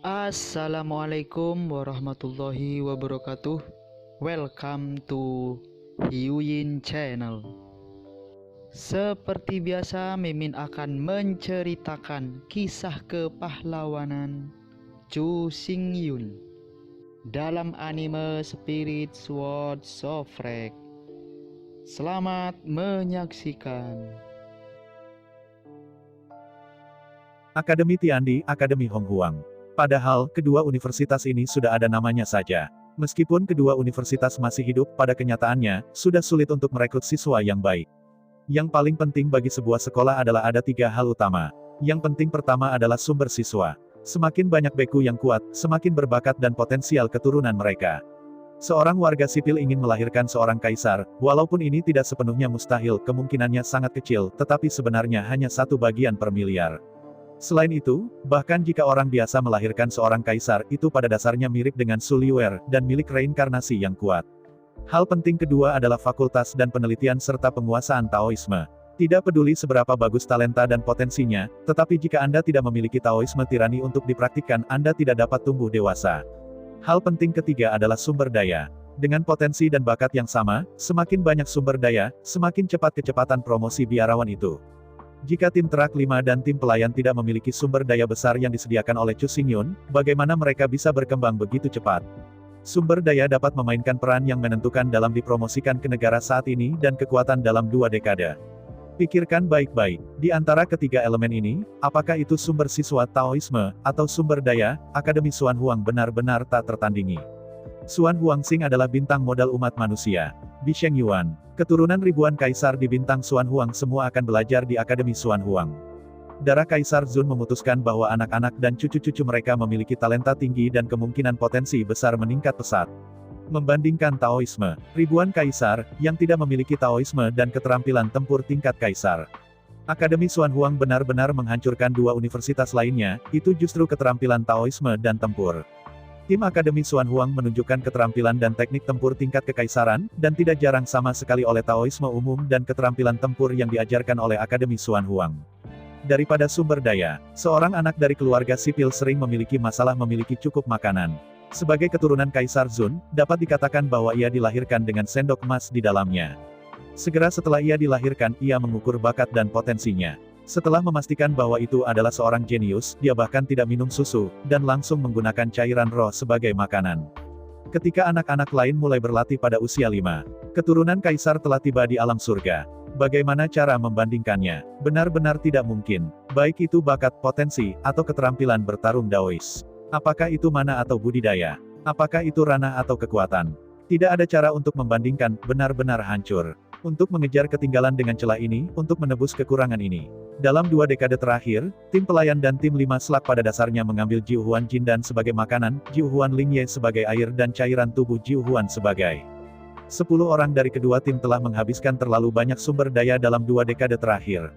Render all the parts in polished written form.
Assalamualaikum warahmatullahi wabarakatuh. Welcome to Hyuyin Channel. Seperti biasa, Mimin akan menceritakan kisah kepahlawanan Chu Xingyun dalam anime Spirit Sword Sofrek. Selamat menyaksikan. Akademi Tiandi, Akademi Honghuang. Padahal, kedua universitas ini sudah ada namanya saja. Meskipun kedua universitas masih hidup, pada kenyataannya, sudah sulit untuk merekrut siswa yang baik. Yang paling penting bagi sebuah sekolah adalah ada 3 hal utama. Yang penting pertama adalah sumber siswa. Semakin banyak beku yang kuat, semakin berbakat dan potensial keturunan mereka. Seorang warga sipil ingin melahirkan seorang kaisar, walaupun ini tidak sepenuhnya mustahil, kemungkinannya sangat kecil, tetapi sebenarnya hanya 1 bagian per miliar. Selain itu, bahkan jika orang biasa melahirkan seorang kaisar, itu pada dasarnya mirip dengan Suliwer, dan milik reinkarnasi yang kuat. Hal penting kedua adalah fakultas dan penelitian serta penguasaan Taoisme. Tidak peduli seberapa bagus talenta dan potensinya, tetapi jika Anda tidak memiliki Taoisme tirani untuk dipraktikkan, Anda tidak dapat tumbuh dewasa. Hal penting ketiga adalah sumber daya. Dengan potensi dan bakat yang sama, semakin banyak sumber daya, semakin cepat kecepatan promosi biarawan itu. Jika tim Terak 5 dan tim pelayan tidak memiliki sumber daya besar yang disediakan oleh Chu Xingyun, bagaimana mereka bisa berkembang begitu cepat? Sumber daya dapat memainkan peran yang menentukan dalam dipromosikan ke negara saat ini dan kekuatan dalam 2 dekade. Pikirkan baik-baik, di antara ketiga elemen ini, apakah itu sumber siswa Taoisme, atau sumber daya, Akademi Xuan Huang benar-benar tak tertandingi. Xuan Huangxing adalah bintang modal umat manusia. Bi Shengyuan, keturunan ribuan kaisar di bintang Xuan Huang semua akan belajar di Akademi Xuan Huang. Darah Kaisar Zun memutuskan bahwa anak-anak dan cucu-cucu mereka memiliki talenta tinggi dan kemungkinan potensi besar meningkat pesat. Membandingkan Taoisme, ribuan kaisar, yang tidak memiliki Taoisme dan keterampilan tempur tingkat kaisar. Akademi Xuan Huang benar-benar menghancurkan 2 universitas lainnya, itu justru keterampilan Taoisme dan tempur. Tim Akademi Xuan Huang menunjukkan keterampilan dan teknik tempur tingkat kekaisaran, dan tidak jarang sama sekali oleh Taoisme umum dan keterampilan tempur yang diajarkan oleh Akademi Xuan Huang. Daripada sumber daya, seorang anak dari keluarga sipil sering memiliki masalah memiliki cukup makanan. Sebagai keturunan Kaisar Zun, dapat dikatakan bahwa ia dilahirkan dengan sendok emas di dalamnya. Segera setelah ia dilahirkan, ia mengukur bakat dan potensinya. Setelah memastikan bahwa itu adalah seorang jenius, dia bahkan tidak minum susu, dan langsung menggunakan cairan roh sebagai makanan. Ketika anak-anak lain mulai berlatih pada usia 5, keturunan kaisar telah tiba di alam surga. Bagaimana cara membandingkannya? Benar-benar tidak mungkin. Baik itu bakat, potensi, atau keterampilan bertarung Daois. Apakah itu mana atau budidaya? Apakah itu ranah atau kekuatan? Tidak ada cara untuk membandingkan, benar-benar hancur. Untuk mengejar ketinggalan dengan celah ini, untuk menebus kekurangan ini. Dalam 2 dekade terakhir, tim pelayan dan tim 5 slak pada dasarnya mengambil Jiu Huan Jindan sebagai makanan, Jiu Huan Lingye sebagai air dan cairan tubuh Jiu Huan sebagai. 10 orang dari kedua tim telah menghabiskan terlalu banyak sumber daya dalam 2 dekade terakhir.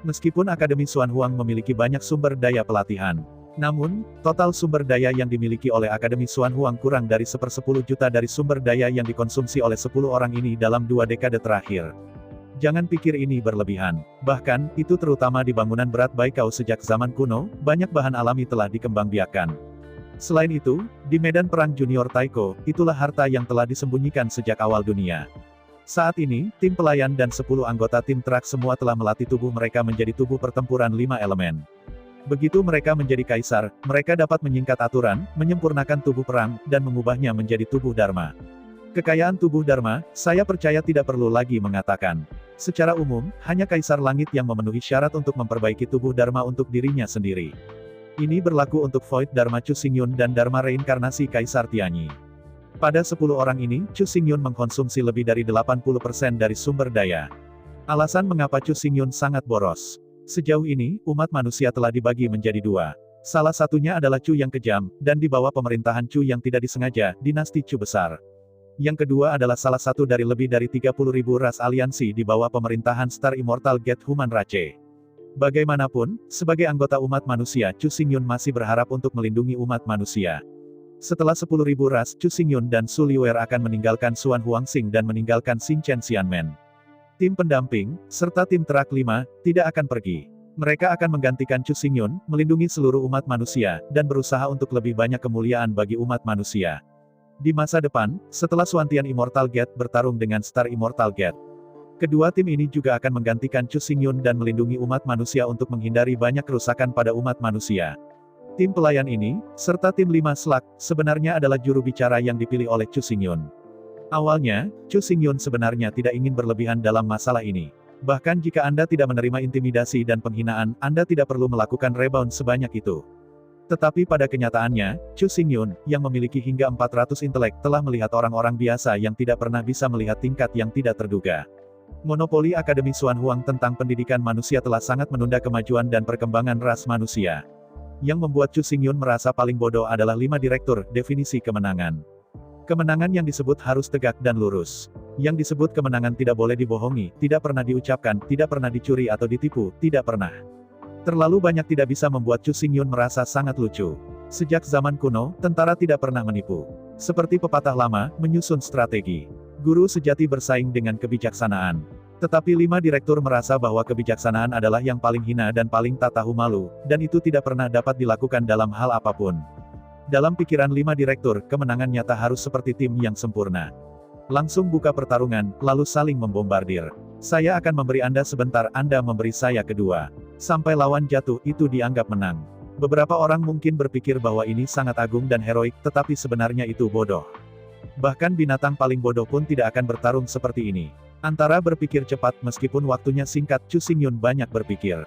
Meskipun Akademi Xuan Huang memiliki banyak sumber daya pelatihan. Namun, total sumber daya yang dimiliki oleh Akademi Xuan Huang kurang dari 1/10 juta dari sumber daya yang dikonsumsi oleh 10 orang ini dalam 2 dekade terakhir. Jangan pikir ini berlebihan. Bahkan, itu terutama di bangunan berat Baikao sejak zaman kuno, banyak bahan alami telah dikembangbiakkan. Selain itu, di medan perang junior Taiko, itulah harta yang telah disembunyikan sejak awal dunia. Saat ini, tim pelayan dan 10 anggota tim Terak semua telah melatih tubuh mereka menjadi tubuh pertempuran 5 elemen. Begitu mereka menjadi kaisar, mereka dapat menyingkat aturan, menyempurnakan tubuh perang, dan mengubahnya menjadi tubuh Dharma. Kekayaan tubuh Dharma, saya percaya tidak perlu lagi mengatakan. Secara umum, hanya Kaisar Langit yang memenuhi syarat untuk memperbaiki tubuh Dharma untuk dirinya sendiri. Ini berlaku untuk Void Dharma Chu Xingyun dan Dharma Reinkarnasi Kaisar Tianyi. Pada 10 orang ini, Chu Xingyun mengkonsumsi lebih dari 80% dari sumber daya. Alasan mengapa Chu Xingyun sangat boros. Sejauh ini, umat manusia telah dibagi menjadi 2. Salah satunya adalah Chu yang kejam, dan di bawah pemerintahan Chu yang tidak disengaja, dinasti Chu besar. Yang kedua adalah salah satu dari lebih dari 30.000 ras aliansi di bawah pemerintahan Star Immortal Gate Human Race. Bagaimanapun, sebagai anggota umat manusia, Chu Xingyun masih berharap untuk melindungi umat manusia. Setelah 10.000 ras, Chu Xingyun dan Su Liuer akan meninggalkan Xuan Huangxing dan meninggalkan Xinchen Xianmen. Tim pendamping, serta tim Terak 5, tidak akan pergi. Mereka akan menggantikan Chu Xingyun, melindungi seluruh umat manusia, dan berusaha untuk lebih banyak kemuliaan bagi umat manusia. Di masa depan, setelah Suantian Immortal Gate bertarung dengan Star Immortal Gate, kedua tim ini juga akan menggantikan Chu Xingyun dan melindungi umat manusia untuk menghindari banyak kerusakan pada umat manusia. Tim pelayan ini, serta tim 5 Slug, sebenarnya adalah juru bicara yang dipilih oleh Chu Xingyun. Awalnya, Chu Xingyun sebenarnya tidak ingin berlebihan dalam masalah ini. Bahkan jika Anda tidak menerima intimidasi dan penghinaan, Anda tidak perlu melakukan rebound sebanyak itu. Tetapi pada kenyataannya, Chu Xingyun, yang memiliki hingga 400 intelek, telah melihat orang-orang biasa yang tidak pernah bisa melihat tingkat yang tidak terduga. Monopoli Akademi Xuan Huang tentang pendidikan manusia telah sangat menunda kemajuan dan perkembangan ras manusia. Yang membuat Chu Xingyun merasa paling bodoh adalah 5 direktur, definisi kemenangan. Kemenangan yang disebut harus tegak dan lurus. Yang disebut kemenangan tidak boleh dibohongi, tidak pernah diucapkan, tidak pernah dicuri atau ditipu, tidak pernah. Terlalu banyak tidak bisa membuat Chu Xingyun merasa sangat lucu. Sejak zaman kuno, tentara tidak pernah menipu. Seperti pepatah lama, menyusun strategi. Guru sejati bersaing dengan kebijaksanaan. Tetapi 5 direktur merasa bahwa kebijaksanaan adalah yang paling hina dan paling tak tahu malu, dan itu tidak pernah dapat dilakukan dalam hal apapun. Dalam pikiran 5 direktur, kemenangan nyata harus seperti tim yang sempurna. Langsung buka pertarungan, lalu saling membombardir. Saya akan memberi Anda sebentar, Anda memberi saya kedua. Sampai lawan jatuh, itu dianggap menang. Beberapa orang mungkin berpikir bahwa ini sangat agung dan heroik, tetapi sebenarnya itu bodoh. Bahkan binatang paling bodoh pun tidak akan bertarung seperti ini. Antara berpikir cepat meskipun waktunya singkat, Chu Xingyun banyak berpikir.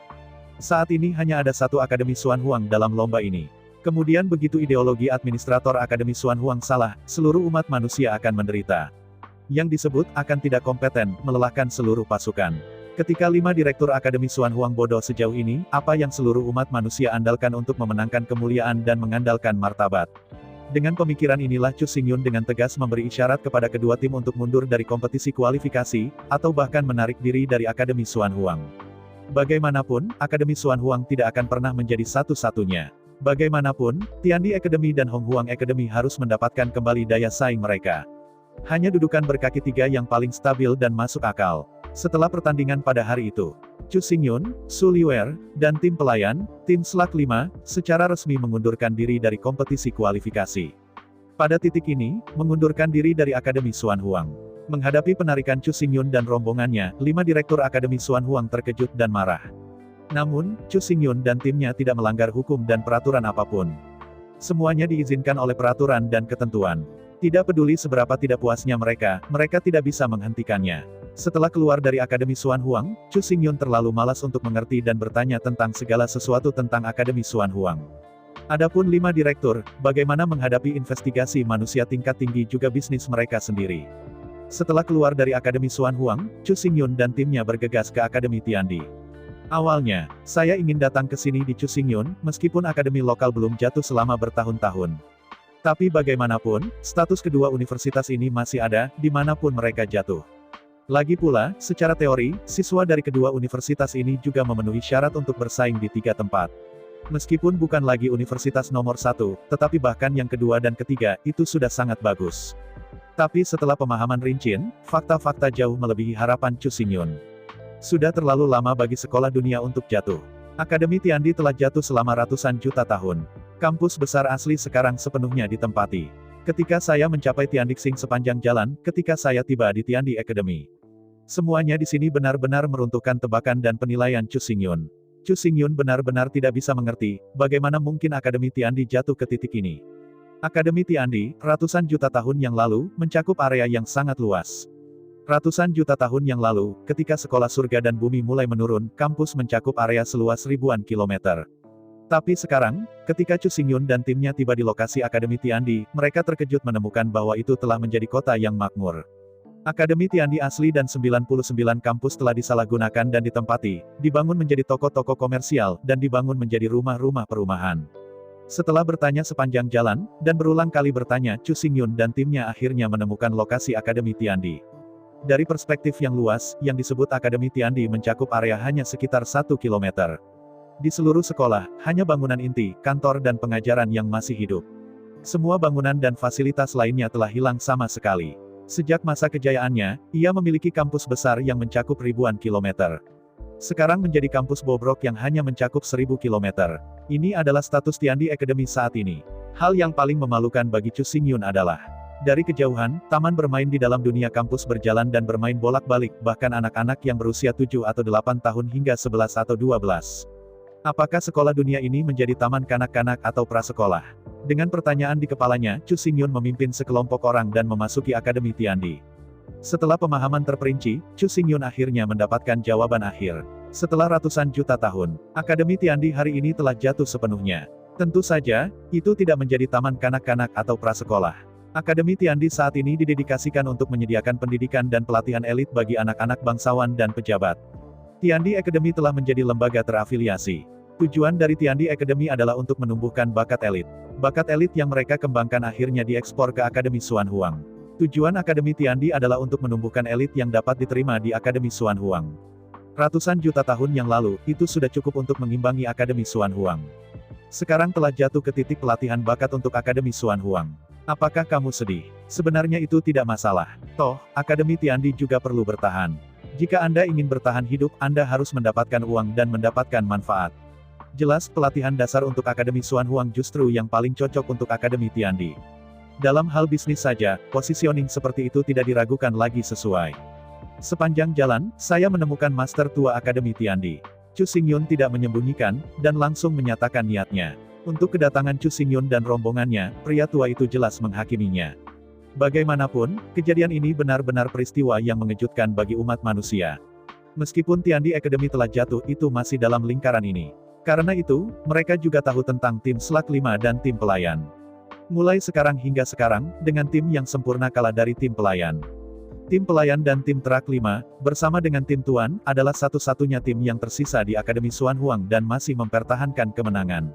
Saat ini hanya ada satu Akademi Xuan Huang dalam lomba ini. Kemudian begitu ideologi administrator Akademi Xuan Huang salah, seluruh umat manusia akan menderita. Yang disebut akan tidak kompeten, melelahkan seluruh pasukan. Ketika 5 direktur Akademi Xuan Huang bodoh sejauh ini, apa yang seluruh umat manusia andalkan untuk memenangkan kemuliaan dan mengandalkan martabat? Dengan pemikiran inilah Chu Xingyun dengan tegas memberi isyarat kepada kedua tim untuk mundur dari kompetisi kualifikasi, atau bahkan menarik diri dari Akademi Xuan Huang. Bagaimanapun, Akademi Xuan Huang tidak akan pernah menjadi satu-satunya. Bagaimanapun, Tiandi Academy dan Hong Huang Academy harus mendapatkan kembali daya saing mereka. Hanya dudukan berkaki 3 yang paling stabil dan masuk akal. Setelah pertandingan pada hari itu, Chu Xingyun, Su Liwer, dan tim pelayan, tim Slug 5, secara resmi mengundurkan diri dari kompetisi kualifikasi. Pada titik ini, mengundurkan diri dari Akademi Xuan Huang. Menghadapi penarikan Chu Xingyun dan rombongannya, 5 direktur Akademi Xuan Huang terkejut dan marah. Namun, Chu Xingyun dan timnya tidak melanggar hukum dan peraturan apapun. Semuanya diizinkan oleh peraturan dan ketentuan. Tidak peduli seberapa tidak puasnya mereka tidak bisa menghentikannya. Setelah keluar dari Akademi Xuan Huang, Chu Xingyun terlalu malas untuk mengerti dan bertanya tentang segala sesuatu tentang Akademi Xuan Huang. Adapun 5 direktur, bagaimana menghadapi investigasi manusia tingkat tinggi juga bisnis mereka sendiri. Setelah keluar dari Akademi Xuan Huang, Chu Xingyun dan timnya bergegas ke Akademi Tiandi. Awalnya, saya ingin datang ke sini di Chu Xingyun, meskipun akademi lokal belum jatuh selama bertahun-tahun. Tapi bagaimanapun, status kedua universitas ini masih ada, dimanapun mereka jatuh. Lagi pula, secara teori, siswa dari kedua universitas ini juga memenuhi syarat untuk bersaing di 3 tempat. Meskipun bukan lagi universitas nomor 1, tetapi bahkan yang kedua dan ketiga, itu sudah sangat bagus. Tapi setelah pemahaman Rincin, fakta-fakta jauh melebihi harapan Chu Xingyun. Sudah terlalu lama bagi sekolah dunia untuk jatuh. Akademi Tiandi telah jatuh selama ratusan juta tahun. Kampus besar asli sekarang sepenuhnya ditempati. Ketika saya mencapai Tiandixing sepanjang jalan, ketika saya tiba di Tiandi Academy. Semuanya di sini benar-benar meruntuhkan tebakan dan penilaian Chu Xingyun. Chu Xingyun benar-benar tidak bisa mengerti, bagaimana mungkin Akademi Tiandi jatuh ke titik ini. Akademi Tiandi, ratusan juta tahun yang lalu, mencakup area yang sangat luas. Ratusan juta tahun yang lalu, ketika sekolah surga dan bumi mulai menurun, kampus mencakup area seluas ribuan kilometer. Tapi sekarang, ketika Chu Xingyun dan timnya tiba di lokasi Akademi Tiandi, mereka terkejut menemukan bahwa itu telah menjadi kota yang makmur. Akademi Tiandi asli dan 99 kampus telah disalahgunakan dan ditempati, dibangun menjadi toko-toko komersial, dan dibangun menjadi rumah-rumah perumahan. Setelah bertanya sepanjang jalan, dan berulang kali bertanya, Chu Xingyun dan timnya akhirnya menemukan lokasi Akademi Tiandi. Dari perspektif yang luas, yang disebut Akademi Tiandi mencakup area hanya sekitar 1 kilometer. Di seluruh sekolah, hanya bangunan inti, kantor dan pengajaran yang masih hidup. Semua bangunan dan fasilitas lainnya telah hilang sama sekali. Sejak masa kejayaannya, ia memiliki kampus besar yang mencakup ribuan kilometer. Sekarang menjadi kampus bobrok yang hanya mencakup 1000 km. Ini adalah status Tiandi Academy saat ini. Hal yang paling memalukan bagi Chu Xingyun adalah, dari kejauhan, taman bermain di dalam dunia kampus berjalan dan bermain bolak-balik, bahkan anak-anak yang berusia 7 atau 8 tahun hingga 11 atau 12. Apakah sekolah dunia ini menjadi taman kanak-kanak atau prasekolah? Dengan pertanyaan di kepalanya, Chu Xingyun memimpin sekelompok orang dan memasuki Akademi Tiandi. Setelah pemahaman terperinci, Chu Xingyun akhirnya mendapatkan jawaban akhir. Setelah ratusan juta tahun, Akademi Tiandi hari ini telah jatuh sepenuhnya. Tentu saja, itu tidak menjadi taman kanak-kanak atau prasekolah. Akademi Tiandi saat ini didedikasikan untuk menyediakan pendidikan dan pelatihan elit bagi anak-anak bangsawan dan pejabat. Tiandi Academy telah menjadi lembaga terafiliasi. Tujuan dari Tiandi Academy adalah untuk menumbuhkan bakat elit. Bakat elit yang mereka kembangkan akhirnya diekspor ke Akademi Xuan Huang. Tujuan Akademi Tiandi adalah untuk menumbuhkan elit yang dapat diterima di Akademi Xuan Huang. Ratusan juta tahun yang lalu, itu sudah cukup untuk mengimbangi Akademi Xuan Huang. Sekarang telah jatuh ke titik pelatihan bakat untuk Akademi Xuan Huang. Apakah kamu sedih? Sebenarnya itu tidak masalah. Toh, Akademi Tiandi juga perlu bertahan. Jika Anda ingin bertahan hidup, Anda harus mendapatkan uang dan mendapatkan manfaat. Jelas, pelatihan dasar untuk Akademi Xuan Huang justru yang paling cocok untuk Akademi Tiandi. Dalam hal bisnis saja, positioning seperti itu tidak diragukan lagi sesuai. Sepanjang jalan, saya menemukan Master Tua Akademi Tiandi. Chu Xingyun tidak menyembunyikan, dan langsung menyatakan niatnya. Untuk kedatangan Chu Xingyun dan rombongannya, pria tua itu jelas menghakiminya. Bagaimanapun, kejadian ini benar-benar peristiwa yang mengejutkan bagi umat manusia. Meskipun Tiandi Academy telah jatuh, itu masih dalam lingkaran ini. Karena itu, mereka juga tahu tentang tim Slug 5 dan tim pelayan. Mulai sekarang hingga sekarang, dengan tim yang sempurna kalah dari tim pelayan. Tim pelayan dan tim Terak 5, bersama dengan tim Tuan, adalah satu-satunya tim yang tersisa di Akademi Xuan Huang dan masih mempertahankan kemenangan.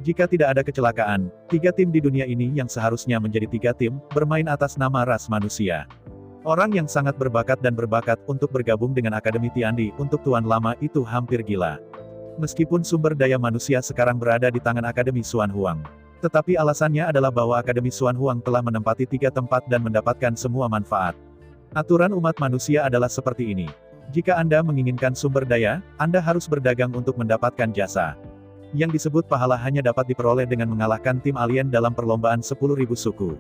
Jika tidak ada kecelakaan, 3 tim di dunia ini yang seharusnya menjadi 3 tim, bermain atas nama ras manusia. Orang yang sangat berbakat dan berbakat untuk bergabung dengan Akademi Tiandi untuk Tuan Lama itu hampir gila. Meskipun sumber daya manusia sekarang berada di tangan Akademi Xuan Huang. Tetapi alasannya adalah bahwa Akademi Xuan Huang telah menempati 3 tempat dan mendapatkan semua manfaat. Aturan umat manusia adalah seperti ini. Jika Anda menginginkan sumber daya, Anda harus berdagang untuk mendapatkan jasa. Yang disebut pahala hanya dapat diperoleh dengan mengalahkan tim alien dalam perlombaan 10.000 suku.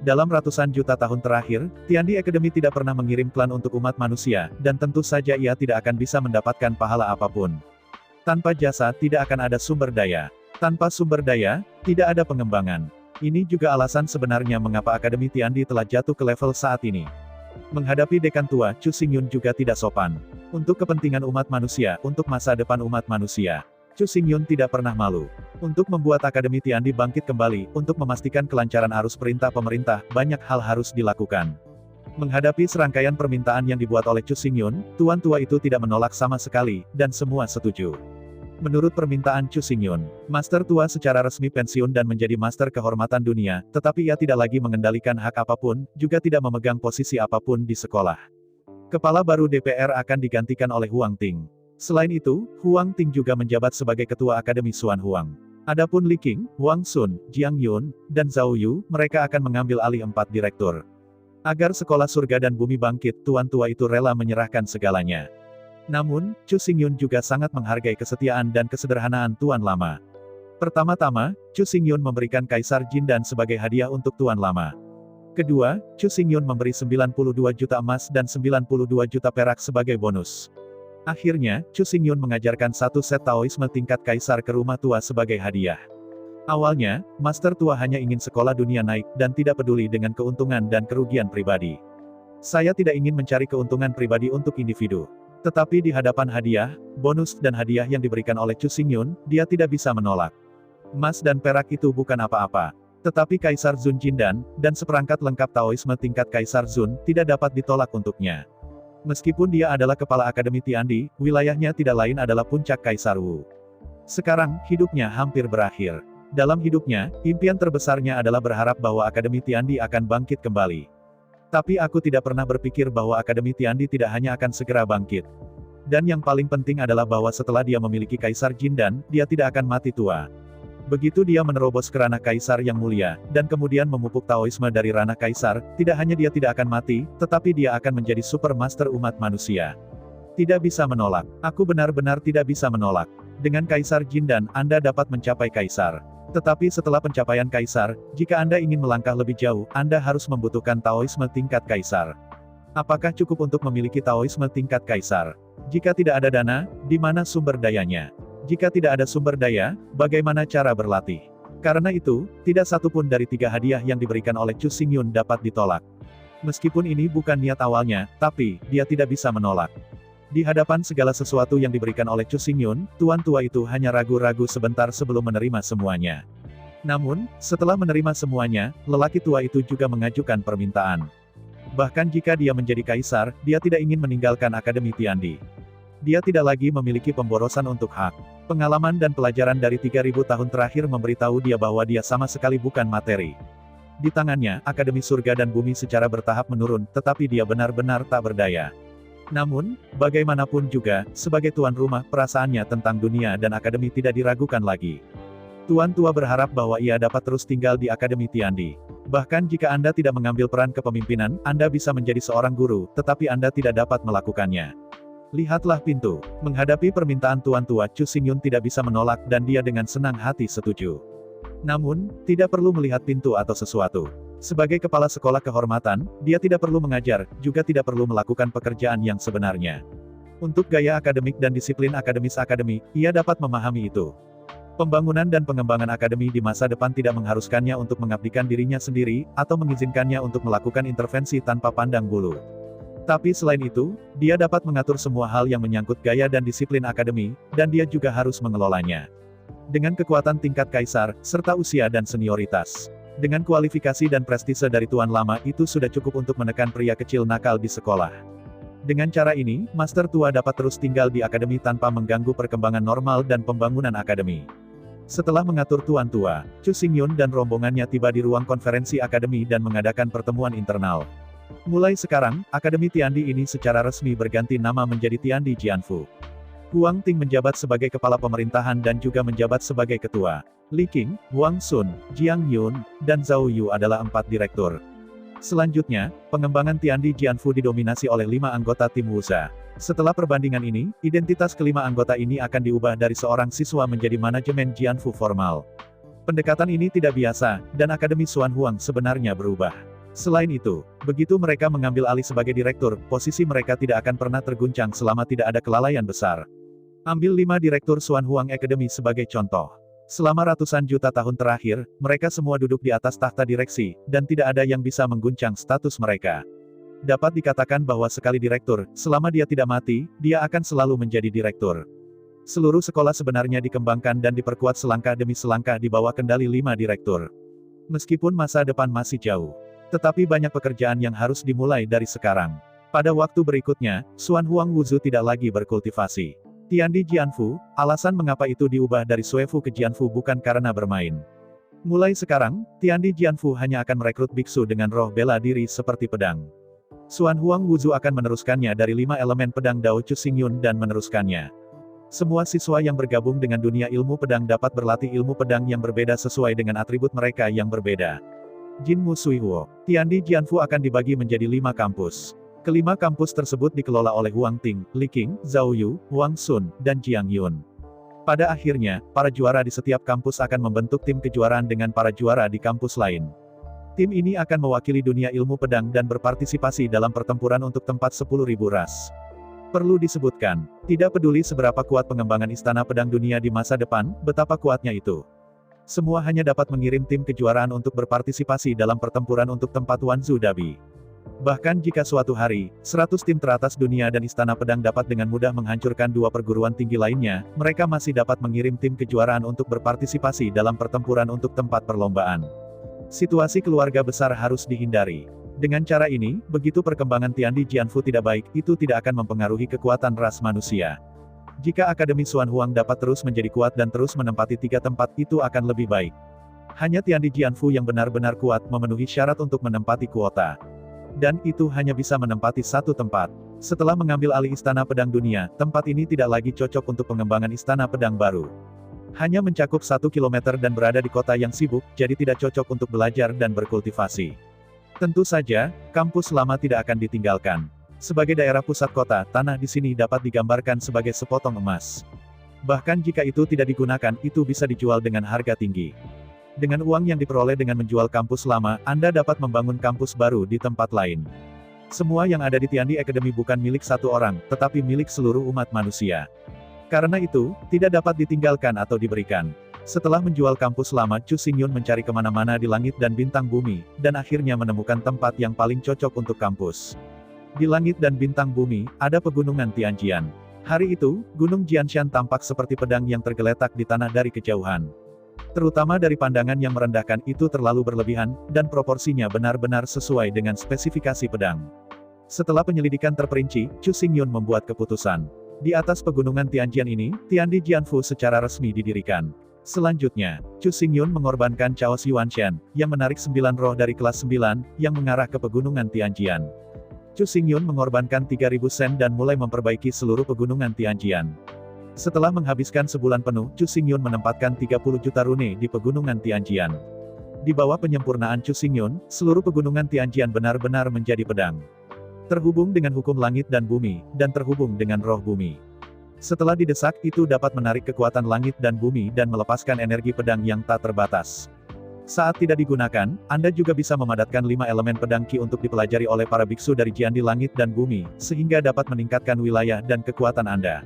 Dalam ratusan juta tahun terakhir, Tiandi Academy tidak pernah mengirim klan untuk umat manusia, dan tentu saja ia tidak akan bisa mendapatkan pahala apapun. Tanpa jasa tidak akan ada sumber daya. Tanpa sumber daya, tidak ada pengembangan. Ini juga alasan sebenarnya mengapa Akademi Tiandi telah jatuh ke level saat ini. Menghadapi dekan tua, Chu Xingyun juga tidak sopan. Untuk kepentingan umat manusia, untuk masa depan umat manusia. Chu Xingyun tidak pernah malu. Untuk membuat Akademi Tiandi bangkit kembali, untuk memastikan kelancaran arus perintah pemerintah, banyak hal harus dilakukan. Menghadapi serangkaian permintaan yang dibuat oleh Chu Xingyun, Tuan tua itu tidak menolak sama sekali, dan semua setuju. Menurut permintaan Chu Xingyun, Master Tua secara resmi pensiun dan menjadi Master Kehormatan Dunia, tetapi ia tidak lagi mengendalikan hak apapun, juga tidak memegang posisi apapun di sekolah. Kepala baru DPR akan digantikan oleh Huang Ting. Selain itu, Huang Ting juga menjabat sebagai Ketua Akademi Xuan Huang. Adapun Li Qing, Wang Sun, Jiang Yun, dan Zhao Yu, mereka akan mengambil alih 4 direktur. Agar sekolah surga dan bumi bangkit, Tuan tua itu rela menyerahkan segalanya. Namun, Chu Xingyun juga sangat menghargai kesetiaan dan kesederhanaan Tuan Lama. Pertama-tama, Chu Xingyun memberikan Kaisar Jindan sebagai hadiah untuk Tuan Lama. Kedua, Chu Xingyun memberi 92 juta emas dan 92 juta perak sebagai bonus. Akhirnya, Chu Xingyun mengajarkan 1 set Taoisme tingkat Kaisar ke rumah tua sebagai hadiah. Awalnya, Master Tua hanya ingin sekolah dunia naik, dan tidak peduli dengan keuntungan dan kerugian pribadi. Saya tidak ingin mencari keuntungan pribadi untuk individu. Tetapi di hadapan hadiah, bonus dan hadiah yang diberikan oleh Chu Xingyun, dia tidak bisa menolak. Emas dan perak itu bukan apa-apa. Tetapi Kaisar Zun Jindan, dan seperangkat lengkap Taoisme tingkat Kaisar Zun, tidak dapat ditolak untuknya. Meskipun dia adalah kepala Akademi Tiandi, wilayahnya tidak lain adalah puncak Kaisar Wu. Sekarang, hidupnya hampir berakhir. Dalam hidupnya, impian terbesarnya adalah berharap bahwa Akademi Tiandi akan bangkit kembali. Tapi aku tidak pernah berpikir bahwa Akademi Tiandi tidak hanya akan segera bangkit. Dan yang paling penting adalah bahwa setelah dia memiliki Kaisar Jindan, dia tidak akan mati tua. Begitu dia menerobos ke ranah Kaisar yang mulia, dan kemudian memupuk Taoisme dari ranah Kaisar, tidak hanya dia tidak akan mati, tetapi dia akan menjadi super master umat manusia. Tidak bisa menolak. Aku benar-benar tidak bisa menolak. Dengan Kaisar Jindan, Anda dapat mencapai Kaisar. Tetapi setelah pencapaian Kaisar, jika Anda ingin melangkah lebih jauh, Anda harus membutuhkan Taoisme tingkat Kaisar. Apakah cukup untuk memiliki Taoisme tingkat Kaisar? Jika tidak ada dana, di mana sumber dayanya? Jika tidak ada sumber daya, bagaimana cara berlatih? Karena itu, tidak satupun dari 3 hadiah yang diberikan oleh Chu Xingyun dapat ditolak. Meskipun ini bukan niat awalnya, tapi, dia tidak bisa menolak. Di hadapan segala sesuatu yang diberikan oleh Chu Xingyun, tuan tua itu hanya ragu-ragu sebentar sebelum menerima semuanya. Namun, setelah menerima semuanya, lelaki tua itu juga mengajukan permintaan. Bahkan jika dia menjadi kaisar, dia tidak ingin meninggalkan Akademi Tiandi. Dia tidak lagi memiliki pemborosan untuk hak. Pengalaman dan pelajaran dari 3000 tahun terakhir memberitahu dia bahwa dia sama sekali bukan materi. Di tangannya, Akademi Surga dan Bumi secara bertahap menurun, tetapi dia benar-benar tak berdaya. Namun, bagaimanapun juga, sebagai tuan rumah, perasaannya tentang dunia dan Akademi tidak diragukan lagi. Tuan tua berharap bahwa ia dapat terus tinggal di Akademi Tiandi. Bahkan jika Anda tidak mengambil peran kepemimpinan, Anda bisa menjadi seorang guru, tetapi Anda tidak dapat melakukannya. Lihatlah pintu. Menghadapi permintaan tuan tua, Chu Xingyun tidak bisa menolak dan dia dengan senang hati setuju. Namun, tidak perlu melihat pintu atau sesuatu. Sebagai kepala sekolah kehormatan, dia tidak perlu mengajar, juga tidak perlu melakukan pekerjaan yang sebenarnya. Untuk gaya akademik dan disiplin akademis akademi, ia dapat memahami itu. Pembangunan dan pengembangan akademi di masa depan tidak mengharuskannya untuk mengabdikan dirinya sendiri, atau mengizinkannya untuk melakukan intervensi tanpa pandang bulu. Tapi selain itu, dia dapat mengatur semua hal yang menyangkut gaya dan disiplin akademi, dan dia juga harus mengelolanya. Dengan kekuatan tingkat kaisar, serta usia dan senioritas. Dengan kualifikasi dan prestise dari tuan lama itu sudah cukup untuk menekan pria kecil nakal di sekolah. Dengan cara ini, master tua dapat terus tinggal di akademi tanpa mengganggu perkembangan normal dan pembangunan akademi. Setelah mengatur tuan tua, Chu Xingyun dan rombongannya tiba di ruang konferensi akademi dan mengadakan pertemuan internal. Mulai sekarang, Akademi Tiandi ini secara resmi berganti nama menjadi Tiandi Jianfu. Huang Ting menjabat sebagai kepala pemerintahan dan juga menjabat sebagai ketua. Li Qing, Huang Sun, Jiang Yun, dan Zhao Yu adalah 4 direktur. Selanjutnya, pengembangan Tiandi Jianfu didominasi oleh 5 anggota tim Wuza. Setelah perbandingan ini, identitas kelima anggota ini akan diubah dari seorang siswa menjadi manajemen Jianfu formal. Pendekatan ini tidak biasa, dan Akademi Xuan Huang sebenarnya berubah. Selain itu, begitu mereka mengambil alih sebagai direktur, posisi mereka tidak akan pernah terguncang selama tidak ada kelalaian besar. Ambil 5 direktur Xuan Huang Academy sebagai contoh. Selama ratusan juta tahun terakhir, mereka semua duduk di atas tahta direksi, dan tidak ada yang bisa mengguncang status mereka. Dapat dikatakan bahwa sekali direktur, selama dia tidak mati, dia akan selalu menjadi direktur. Seluruh sekolah sebenarnya dikembangkan dan diperkuat selangkah demi selangkah di bawah kendali 5 direktur. Meskipun masa depan masih jauh, tetapi banyak pekerjaan yang harus dimulai dari sekarang. Pada waktu berikutnya, Xuan Huang Wuzu tidak lagi berkultivasi. Tiandi Jianfu, alasan mengapa itu diubah dari Suefu ke Jianfu bukan karena bermain. Mulai sekarang, Tiandi Jianfu hanya akan merekrut biksu dengan roh bela diri seperti pedang. Xuan Huang Wuzu akan meneruskannya dari 5 elemen pedang Dao Chu Xingyun dan meneruskannya. Semua siswa yang bergabung dengan dunia ilmu pedang dapat berlatih ilmu pedang yang berbeda sesuai dengan atribut mereka yang berbeda. Jin Mu Sui Huo. Tiandi Jianfu akan dibagi menjadi 5 kampus. Kelima kampus tersebut dikelola oleh Huang Ting, Li Qing, Zhao Yu, Huang Sun, dan Jiang Yun. Pada akhirnya, para juara di setiap kampus akan membentuk tim kejuaraan dengan para juara di kampus lain. Tim ini akan mewakili dunia ilmu pedang dan berpartisipasi dalam pertempuran untuk tempat 10.000 ras. Perlu disebutkan, tidak peduli seberapa kuat pengembangan istana pedang dunia di masa depan, betapa kuatnya itu. Semua hanya dapat mengirim tim kejuaraan untuk berpartisipasi dalam pertempuran untuk tempat Wanzu Dabi. Bahkan jika suatu hari, 100 tim teratas dunia dan istana pedang dapat dengan mudah menghancurkan 2 perguruan tinggi lainnya, mereka masih dapat mengirim tim kejuaraan untuk berpartisipasi dalam pertempuran untuk tempat perlombaan. Situasi keluarga besar harus dihindari. Dengan cara ini, begitu perkembangan Tiandi Jianfu tidak baik, itu tidak akan mempengaruhi kekuatan ras manusia. Jika Akademi Xuan Huang dapat terus menjadi kuat dan terus menempati 3 tempat, itu akan lebih baik. Hanya Tiandi Jianfu yang benar-benar kuat memenuhi syarat untuk menempati kuota. Dan itu hanya bisa menempati 1 tempat. Setelah mengambil alih istana pedang dunia, tempat ini tidak lagi cocok untuk pengembangan istana pedang baru. Hanya mencakup 1 kilometer dan berada di kota yang sibuk, jadi tidak cocok untuk belajar dan berkultivasi. Tentu saja, kampus lama tidak akan ditinggalkan. Sebagai daerah pusat kota, tanah di sini dapat digambarkan sebagai sepotong emas. Bahkan jika itu tidak digunakan, itu bisa dijual dengan harga tinggi. Dengan uang yang diperoleh dengan menjual kampus lama, Anda dapat membangun kampus baru di tempat lain. Semua yang ada di Tiandi Academy bukan milik satu orang, tetapi milik seluruh umat manusia. Karena itu, tidak dapat ditinggalkan atau diberikan. Setelah menjual kampus lama, Chu Xingyun mencari kemana-mana di langit dan bintang bumi, dan akhirnya menemukan tempat yang paling cocok untuk kampus. Di langit dan bintang bumi, ada pegunungan Tianjian. Hari itu, Gunung Jianshan tampak seperti pedang yang tergeletak di tanah dari kejauhan. Terutama dari pandangan yang merendahkan, itu terlalu berlebihan, dan proporsinya benar-benar sesuai dengan spesifikasi pedang. Setelah penyelidikan terperinci, Chu Xingyun membuat keputusan. Di atas pegunungan Tianjian ini, Tiandi Jianfu secara resmi didirikan. Selanjutnya, Chu Xingyun mengorbankan Chaos Yuanshan, yang menarik 9 roh dari kelas 9, yang mengarah ke pegunungan Tianjian. Chu Xingyun mengorbankan 3.000 sen dan mulai memperbaiki seluruh pegunungan Tianjian. Setelah menghabiskan sebulan penuh, Chu Xingyun menempatkan 30 juta rune di pegunungan Tianjian. Di bawah penyempurnaan Chu Xingyun, seluruh pegunungan Tianjian benar-benar menjadi pedang. Terhubung dengan hukum langit dan bumi, dan terhubung dengan roh bumi. Setelah didesak, itu dapat menarik kekuatan langit dan bumi dan melepaskan energi pedang yang tak terbatas. Saat tidak digunakan, Anda juga bisa memadatkan 5 elemen pedang Qi untuk dipelajari oleh para biksu dari Jiandi Langit dan Bumi, sehingga dapat meningkatkan wilayah dan kekuatan Anda.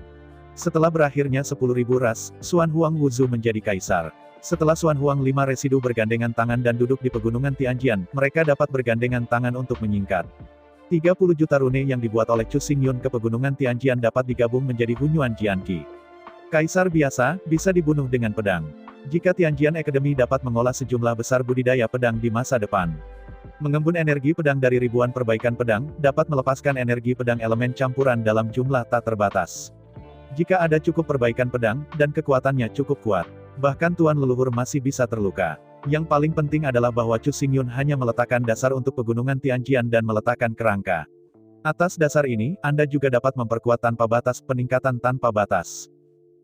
Setelah berakhirnya 10.000 ras, Xuan Huang Wuzu menjadi kaisar. Setelah Xuan Huang 5 residu bergandengan tangan dan duduk di pegunungan Tianjian, mereka dapat bergandengan tangan untuk menyingkat. 30 juta rune yang dibuat oleh Chu Xingyun ke pegunungan Tianjian dapat digabung menjadi Hunyuan Jianqi. Kaisar biasa, bisa dibunuh dengan pedang. Jika Tianjian Academy dapat mengolah sejumlah besar budidaya pedang di masa depan. Mengembun energi pedang dari ribuan perbaikan pedang, dapat melepaskan energi pedang elemen campuran dalam jumlah tak terbatas. Jika ada cukup perbaikan pedang, dan kekuatannya cukup kuat, bahkan Tuan Leluhur masih bisa terluka. Yang paling penting adalah bahwa Chu Xingyun hanya meletakkan dasar untuk pegunungan Tianjian dan meletakkan kerangka. Atas dasar ini, Anda juga dapat memperkuat tanpa batas, peningkatan tanpa batas.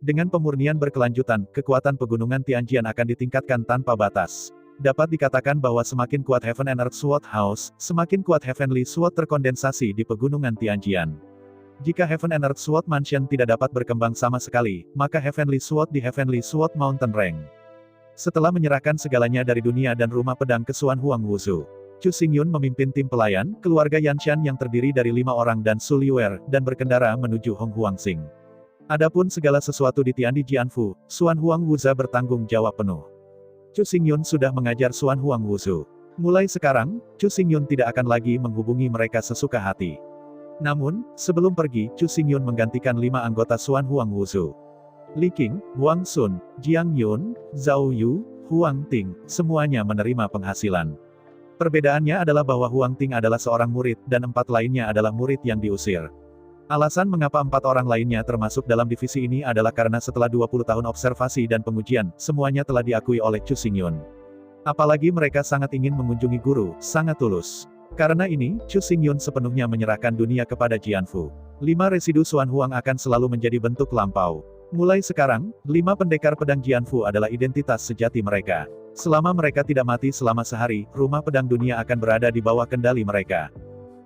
Dengan pemurnian berkelanjutan, kekuatan pegunungan Tianjian akan ditingkatkan tanpa batas. Dapat dikatakan bahwa semakin kuat Heaven and Earth Sword House, semakin kuat Heavenly Sword terkondensasi di pegunungan Tianjian. Jika Heaven and Earth Sword Mansion tidak dapat berkembang sama sekali, maka Heavenly Sword di Heavenly Sword Mountain Range. Setelah menyerahkan segalanya dari dunia dan rumah pedang ke Xuan Huang Wuzu, Chu Xingyun memimpin tim pelayan, keluarga Yanshan yang terdiri dari 5 orang dan Su Liuer, dan berkendara menuju Hong Huangsing. Adapun segala sesuatu di Tiandi Jianfu, Xuan Huang Wuza bertanggung jawab penuh. Chu Xingyun sudah mengajar Xuan Huang Wuzu. Mulai sekarang, Chu Xingyun tidak akan lagi menghubungi mereka sesuka hati. Namun, sebelum pergi, Chu Xingyun menggantikan 5 anggota Xuan Huang Wuzu. Li Qing, Huang Sun, Jiang Yun, Zhao Yu, Huang Ting, semuanya menerima penghasilan. Perbedaannya adalah bahwa Huang Ting adalah seorang murid, dan 4 lainnya adalah murid yang diusir. Alasan mengapa 4 orang lainnya termasuk dalam divisi ini adalah karena setelah 20 tahun observasi dan pengujian, semuanya telah diakui oleh Chu Xingyun. Apalagi mereka sangat ingin mengunjungi guru, sangat tulus. Karena ini, Chu Xingyun sepenuhnya menyerahkan dunia kepada Jianfu. 5 residu Xuan Huang akan selalu menjadi bentuk lampau. Mulai sekarang, 5 pendekar pedang Jianfu adalah identitas sejati mereka. Selama mereka tidak mati selama sehari, rumah pedang dunia akan berada di bawah kendali mereka.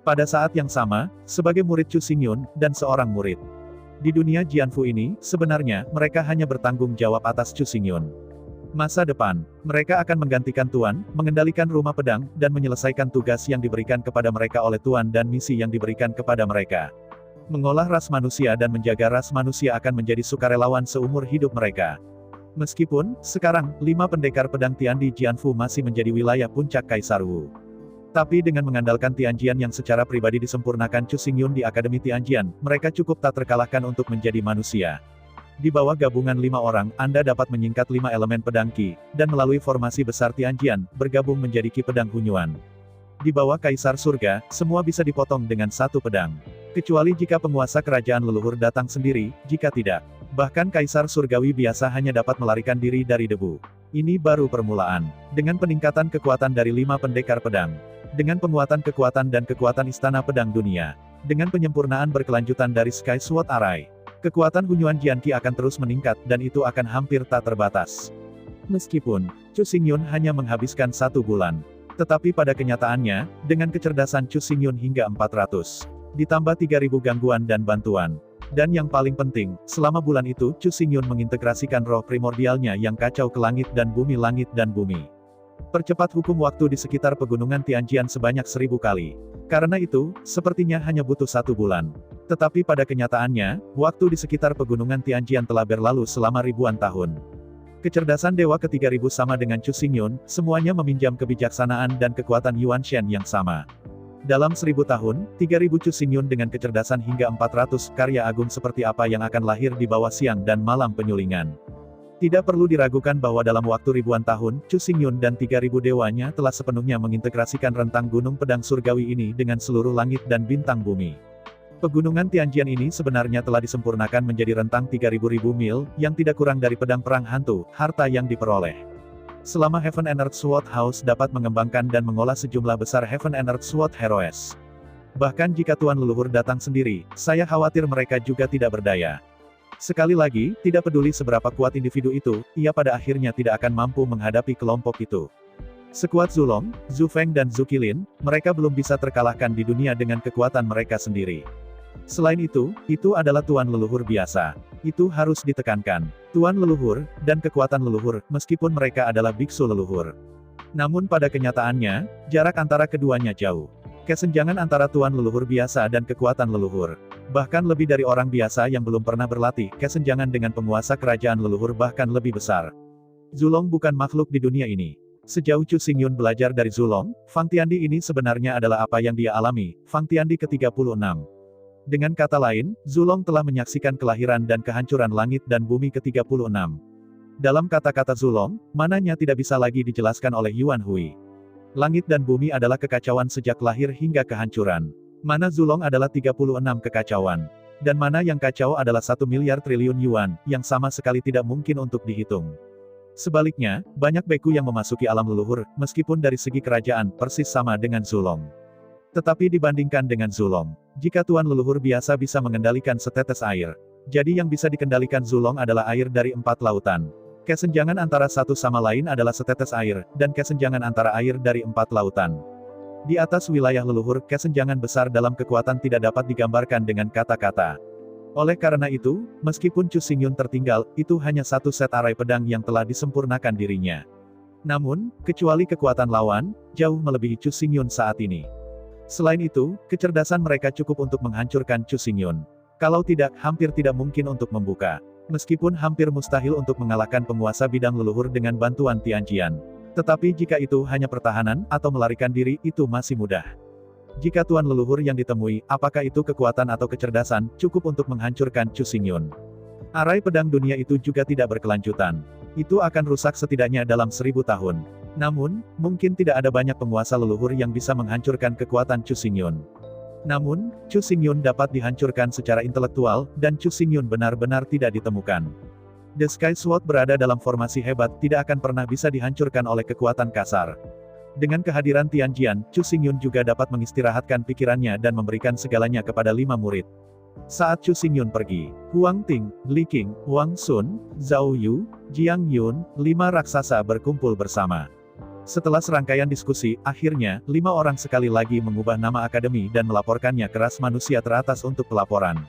Pada saat yang sama, sebagai murid Chu Xingyun, dan seorang murid di dunia Jianfu ini, sebenarnya, mereka hanya bertanggung jawab atas Chu Xingyun. Masa depan, mereka akan menggantikan Tuan, mengendalikan rumah pedang, dan menyelesaikan tugas yang diberikan kepada mereka oleh Tuan dan misi yang diberikan kepada mereka. Mengolah ras manusia dan menjaga ras manusia akan menjadi sukarelawan seumur hidup mereka. Meskipun, sekarang, 5 pendekar pedang Tiandi Jianfu masih menjadi wilayah puncak Kaisar Wu. Tapi dengan mengandalkan Tianjian yang secara pribadi disempurnakan Chu Xingyun di Akademi Tianjian, mereka cukup tak terkalahkan untuk menjadi manusia. Di bawah gabungan 5 orang, Anda dapat menyingkat 5 elemen pedang Qi, dan melalui formasi besar Tianjian, bergabung menjadi Qi pedang Hunyuan. Di bawah Kaisar Surga, semua bisa dipotong dengan 1 pedang. Kecuali jika penguasa kerajaan leluhur datang sendiri, jika tidak. Bahkan Kaisar Surgawi biasa hanya dapat melarikan diri dari debu. Ini baru permulaan. Dengan peningkatan kekuatan dari 5 pendekar pedang. Dengan penguatan kekuatan dan kekuatan istana pedang dunia. Dengan penyempurnaan berkelanjutan dari Sky Sword Array. Kekuatan Hunyuan Jianqi akan terus meningkat, dan itu akan hampir tak terbatas. Meskipun, Chu Xingyun hanya menghabiskan 1 bulan. Tetapi pada kenyataannya, dengan kecerdasan Chu Xingyun hingga 400 Ditambah 3.000 gangguan dan bantuan. Dan yang paling penting, selama bulan itu Chu Xingyun mengintegrasikan roh primordialnya yang kacau ke langit dan bumi. Percepat hukum waktu di sekitar pegunungan Tianjian sebanyak 1000 kali. Karena itu, sepertinya hanya butuh 1 bulan. Tetapi pada kenyataannya, waktu di sekitar pegunungan Tianjian telah berlalu selama ribuan tahun. Kecerdasan Dewa ke-3000 sama dengan Chu Xingyun, semuanya meminjam kebijaksanaan dan kekuatan Yuan Shen yang sama. Dalam 1000 tahun, 3000 Chu Xingyun dengan kecerdasan hingga 400 karya agung seperti apa yang akan lahir di bawah siang dan malam penyulingan. Tidak perlu diragukan bahwa dalam waktu ribuan tahun, Chu Xingyun dan 3000 dewanya telah sepenuhnya mengintegrasikan rentang gunung pedang surgawi ini dengan seluruh langit dan bintang bumi. Pegunungan Tianjian ini sebenarnya telah disempurnakan menjadi rentang 3000 mil, yang tidak kurang dari pedang perang hantu, harta yang diperoleh. Selama Heaven and Earth Sword House dapat mengembangkan dan mengolah sejumlah besar Heaven and Earth Sword Heroes. Bahkan jika Tuan Leluhur datang sendiri, saya khawatir mereka juga tidak berdaya. Sekali lagi, tidak peduli seberapa kuat individu itu, ia pada akhirnya tidak akan mampu menghadapi kelompok itu. Sekuat Zulong, Zhu Feng dan Zhu Qilin, mereka belum bisa terkalahkan di dunia dengan kekuatan mereka sendiri. Selain itu adalah Tuan Leluhur biasa. Itu harus ditekankan. Tuan Leluhur, dan kekuatan leluhur, meskipun mereka adalah biksu leluhur. Namun pada kenyataannya, jarak antara keduanya jauh. Kesenjangan antara Tuan Leluhur biasa dan kekuatan leluhur. Bahkan lebih dari orang biasa yang belum pernah berlatih, kesenjangan dengan penguasa kerajaan leluhur bahkan lebih besar. Zulong bukan makhluk di dunia ini. Sejauh Chu Xingyun belajar dari Zulong, Fang Tiandi ini sebenarnya adalah apa yang dia alami, Fang Tiandi ke-36. Dengan kata lain, Zulong telah menyaksikan kelahiran dan kehancuran langit dan bumi ke-36. Dalam kata-kata Zulong, mananya tidak bisa lagi dijelaskan oleh Yuan Hui. Langit dan bumi adalah kekacauan sejak lahir hingga kehancuran. Mana Zulong adalah 36 kekacauan. Dan mana yang kacau adalah 1 miliar triliun yuan, yang sama sekali tidak mungkin untuk dihitung. Sebaliknya, banyak beku yang memasuki alam leluhur, meskipun dari segi kerajaan, persis sama dengan Zulong. Tetapi dibandingkan dengan Zulong, jika Tuan Leluhur biasa bisa mengendalikan setetes air, jadi yang bisa dikendalikan Zulong adalah air dari 4 lautan. Kesenjangan antara satu sama lain adalah setetes air, dan kesenjangan antara air dari 4 lautan. Di atas wilayah leluhur, kesenjangan besar dalam kekuatan tidak dapat digambarkan dengan kata-kata. Oleh karena itu, meskipun Chu Xingyun tertinggal, itu hanya satu set arai pedang yang telah disempurnakan dirinya. Namun, kecuali kekuatan lawan, jauh melebihi Chu Xingyun saat ini. Selain itu, kecerdasan mereka cukup untuk menghancurkan Chu Xingyun. Kalau tidak, hampir tidak mungkin untuk membuka. Meskipun hampir mustahil untuk mengalahkan penguasa bidang leluhur dengan bantuan Tianjian. Tetapi jika itu hanya pertahanan, atau melarikan diri, itu masih mudah. Jika Tuan Leluhur yang ditemui, apakah itu kekuatan atau kecerdasan, cukup untuk menghancurkan Chu Xingyun. Arai pedang dunia itu juga tidak berkelanjutan. Itu akan rusak setidaknya dalam 1000 tahun. Namun, mungkin tidak ada banyak penguasa leluhur yang bisa menghancurkan kekuatan Chu Xingyun. Namun, Chu Xingyun dapat dihancurkan secara intelektual, dan Chu Xingyun benar-benar tidak ditemukan. The Sky Sword berada dalam formasi hebat, tidak akan pernah bisa dihancurkan oleh kekuatan kasar. Dengan kehadiran Tianjian, Chu Xingyun juga dapat mengistirahatkan pikirannya dan memberikan segalanya kepada 5 murid. Saat Chu Xingyun pergi, Huang Ting, Li Qing, Wang Sun, Zhao Yu, Jiang Yun, 5 raksasa berkumpul bersama. Setelah serangkaian diskusi, akhirnya, 5 orang sekali lagi mengubah nama akademi dan melaporkannya ke ras manusia teratas untuk pelaporan.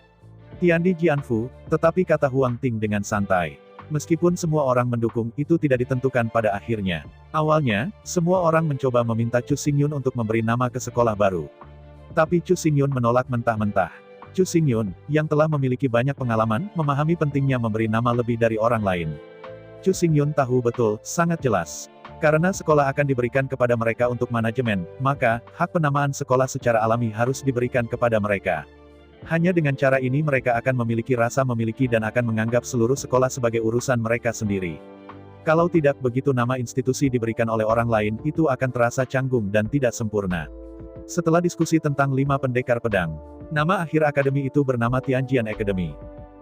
Tiandi Jianfu, tetapi kata Huang Ting dengan santai. Meskipun semua orang mendukung, itu tidak ditentukan pada akhirnya. Awalnya, semua orang mencoba meminta Chu Xingyun untuk memberi nama ke sekolah baru. Tapi Chu Xingyun menolak mentah-mentah. Chu Xingyun, yang telah memiliki banyak pengalaman, memahami pentingnya memberi nama lebih dari orang lain. Chu Xingyun tahu betul, sangat jelas. Karena sekolah akan diberikan kepada mereka untuk manajemen, maka, hak penamaan sekolah secara alami harus diberikan kepada mereka. Hanya dengan cara ini mereka akan memiliki rasa memiliki dan akan menganggap seluruh sekolah sebagai urusan mereka sendiri. Kalau tidak begitu nama institusi diberikan oleh orang lain, itu akan terasa canggung dan tidak sempurna. Setelah diskusi tentang 5 pendekar pedang, nama akhir akademi itu bernama Tianjian Academy.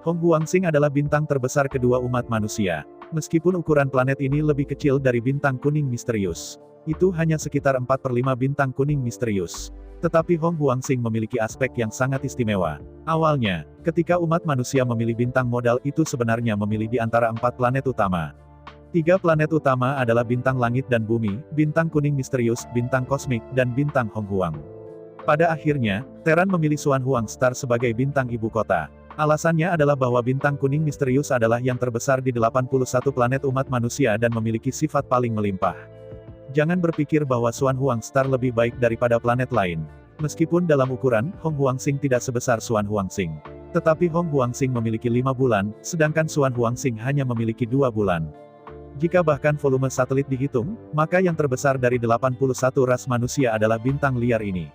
Hong Huangsing adalah bintang terbesar kedua umat manusia. Meskipun ukuran planet ini lebih kecil dari bintang kuning misterius. Itu hanya sekitar 4/5 bintang kuning misterius. Tetapi Hong Huangsing memiliki aspek yang sangat istimewa. Awalnya, ketika umat manusia memilih bintang modal itu sebenarnya memilih di antara 4 planet utama. 3 planet utama adalah bintang langit dan bumi, bintang kuning misterius, bintang kosmik, dan bintang Hong Huang. Pada akhirnya, Terran memilih Xuan Huang Star sebagai bintang ibu kota. Alasannya adalah bahwa bintang kuning misterius adalah yang terbesar di 81 planet umat manusia dan memiliki sifat paling melimpah. Jangan berpikir bahwa Xuan Huang Star lebih baik daripada planet lain. Meskipun dalam ukuran, Hong Huangsing tidak sebesar Xuan Huangsing. Tetapi Hong Huangsing memiliki 5 bulan, sedangkan Xuan Huangsing hanya memiliki 2 bulan. Jika bahkan volume satelit dihitung, maka yang terbesar dari 81 ras manusia adalah bintang liar ini.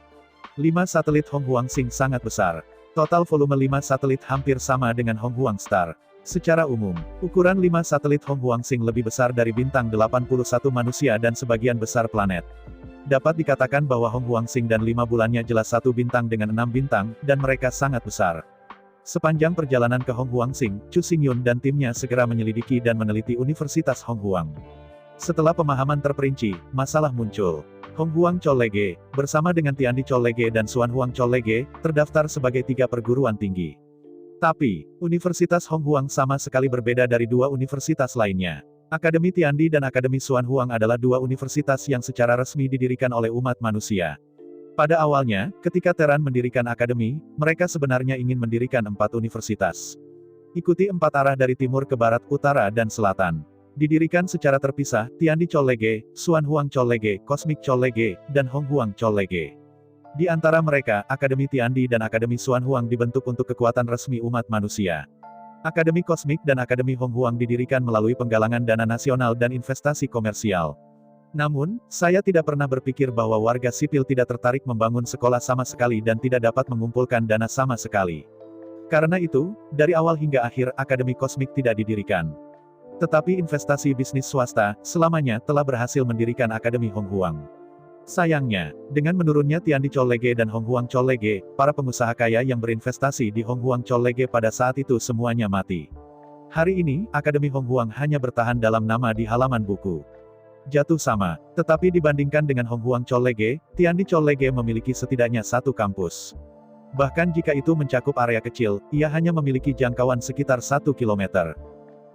5 satelit Hong Huangsing sangat besar. Total volume 5 satelit hampir sama dengan Hong Huang Star. Secara umum, ukuran 5 satelit Hong Huangsing lebih besar dari bintang 81 manusia dan sebagian besar planet. Dapat dikatakan bahwa Hong Huangsing dan 5 bulannya jelas satu bintang dengan 6 bintang, dan mereka sangat besar. Sepanjang perjalanan ke Hong Huangsing, Chu Xingyun dan timnya segera menyelidiki dan meneliti Universitas Hong Huang. Setelah pemahaman terperinci, masalah muncul. Hong Huang Chollege, bersama dengan Tiandi Chollege dan Xuan Huang Chollege, terdaftar sebagai 3 perguruan tinggi. Tapi, Universitas Hong Huang sama sekali berbeda dari 2 universitas lainnya. Akademi Tiandi dan Akademi Xuan Huang adalah 2 universitas yang secara resmi didirikan oleh umat manusia. Pada awalnya, ketika Terran mendirikan akademi, mereka sebenarnya ingin mendirikan 4 universitas. Ikuti 4 arah dari timur ke barat, utara dan selatan. Didirikan secara terpisah, Tiandi Chollege, Xuan Huang Chollege, Cosmic Chollege, dan Hong Huang Chollege. Di antara mereka, Akademi Tiandi dan Akademi Xuan Huang dibentuk untuk kekuatan resmi umat manusia. Akademi Cosmic dan Akademi Hong Huang didirikan melalui penggalangan dana nasional dan investasi komersial. Namun, saya tidak pernah berpikir bahwa warga sipil tidak tertarik membangun sekolah sama sekali dan tidak dapat mengumpulkan dana sama sekali. Karena itu, dari awal hingga akhir Akademi Cosmic tidak didirikan. Tetapi investasi bisnis swasta, selamanya, telah berhasil mendirikan Akademi Hong Huang. Sayangnya, dengan menurunnya Tiandi Chollege dan Hong Huang Chollege, para pengusaha kaya yang berinvestasi di Hong Huang Chollege pada saat itu semuanya mati. Hari ini, Akademi Hong Huang hanya bertahan dalam nama di halaman buku. Jatuh sama, tetapi dibandingkan dengan Hong Huang Chollege, Tiandi Chollege memiliki setidaknya 1 kampus. Bahkan jika itu mencakup area kecil, ia hanya memiliki jangkauan sekitar 1 kilometer.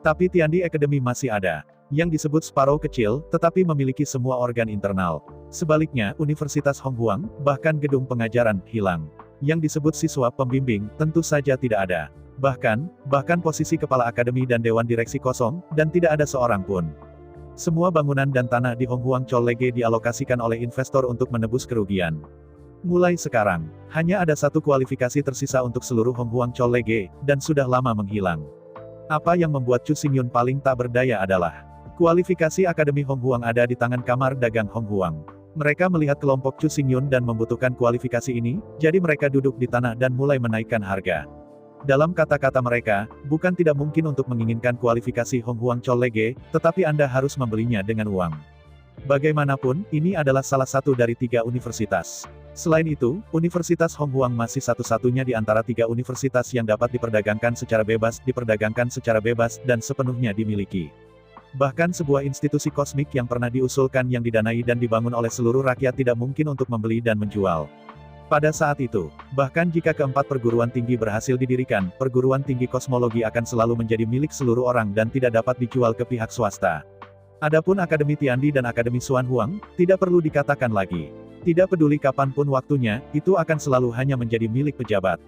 Tapi Tiandi Academy masih ada, yang disebut Sparrow kecil, tetapi memiliki semua organ internal. Sebaliknya, Universitas Hong Huang, bahkan gedung pengajaran, hilang. Yang disebut siswa pembimbing, tentu saja tidak ada. Bahkan posisi kepala akademi dan dewan direksi kosong, dan tidak ada seorang pun. Semua bangunan dan tanah di Hong Huang Chollege dialokasikan oleh investor untuk menebus kerugian. Mulai sekarang, hanya ada 1 kualifikasi tersisa untuk seluruh Hong Huang Chollege, dan sudah lama menghilang. Apa yang membuat Chu Xingyun paling tak berdaya adalah, kualifikasi Akademi Hong Huang ada di tangan Kamar Dagang Hong Huang. Mereka melihat kelompok Chu Xingyun dan membutuhkan kualifikasi ini, jadi mereka duduk di tanah dan mulai menaikkan harga. Dalam kata-kata mereka, bukan tidak mungkin untuk menginginkan kualifikasi Hong Huang Chollege, tetapi Anda harus membelinya dengan uang. Bagaimanapun, ini adalah salah satu dari 3 universitas. Selain itu, Universitas Hong Huang masih satu-satunya di antara 3 universitas yang dapat diperdagangkan secara bebas, dan sepenuhnya dimiliki. Bahkan sebuah institusi kosmik yang pernah diusulkan yang didanai dan dibangun oleh seluruh rakyat tidak mungkin untuk membeli dan menjual. Pada saat itu, bahkan jika keempat perguruan tinggi berhasil didirikan, perguruan tinggi kosmologi akan selalu menjadi milik seluruh orang dan tidak dapat dijual ke pihak swasta. Adapun Akademi Tiandi dan Akademi Xuan Huang, tidak perlu dikatakan lagi. Tidak peduli kapanpun waktunya, itu akan selalu hanya menjadi milik pejabat.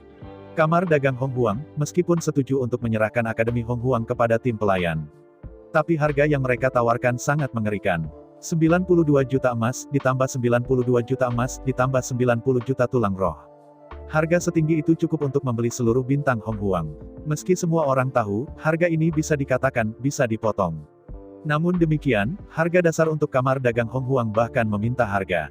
Kamar Dagang Hong Huang, meskipun setuju untuk menyerahkan Akademi Hong Huang kepada tim pelayan. Tapi harga yang mereka tawarkan sangat mengerikan. 92 juta emas, ditambah 92 juta emas, ditambah 90 juta tulang roh. Harga setinggi itu cukup untuk membeli seluruh bintang Hong Huang. Meski semua orang tahu, harga ini bisa dikatakan, bisa dipotong. Namun demikian, harga dasar untuk Kamar Dagang Hong Huang bahkan meminta harga.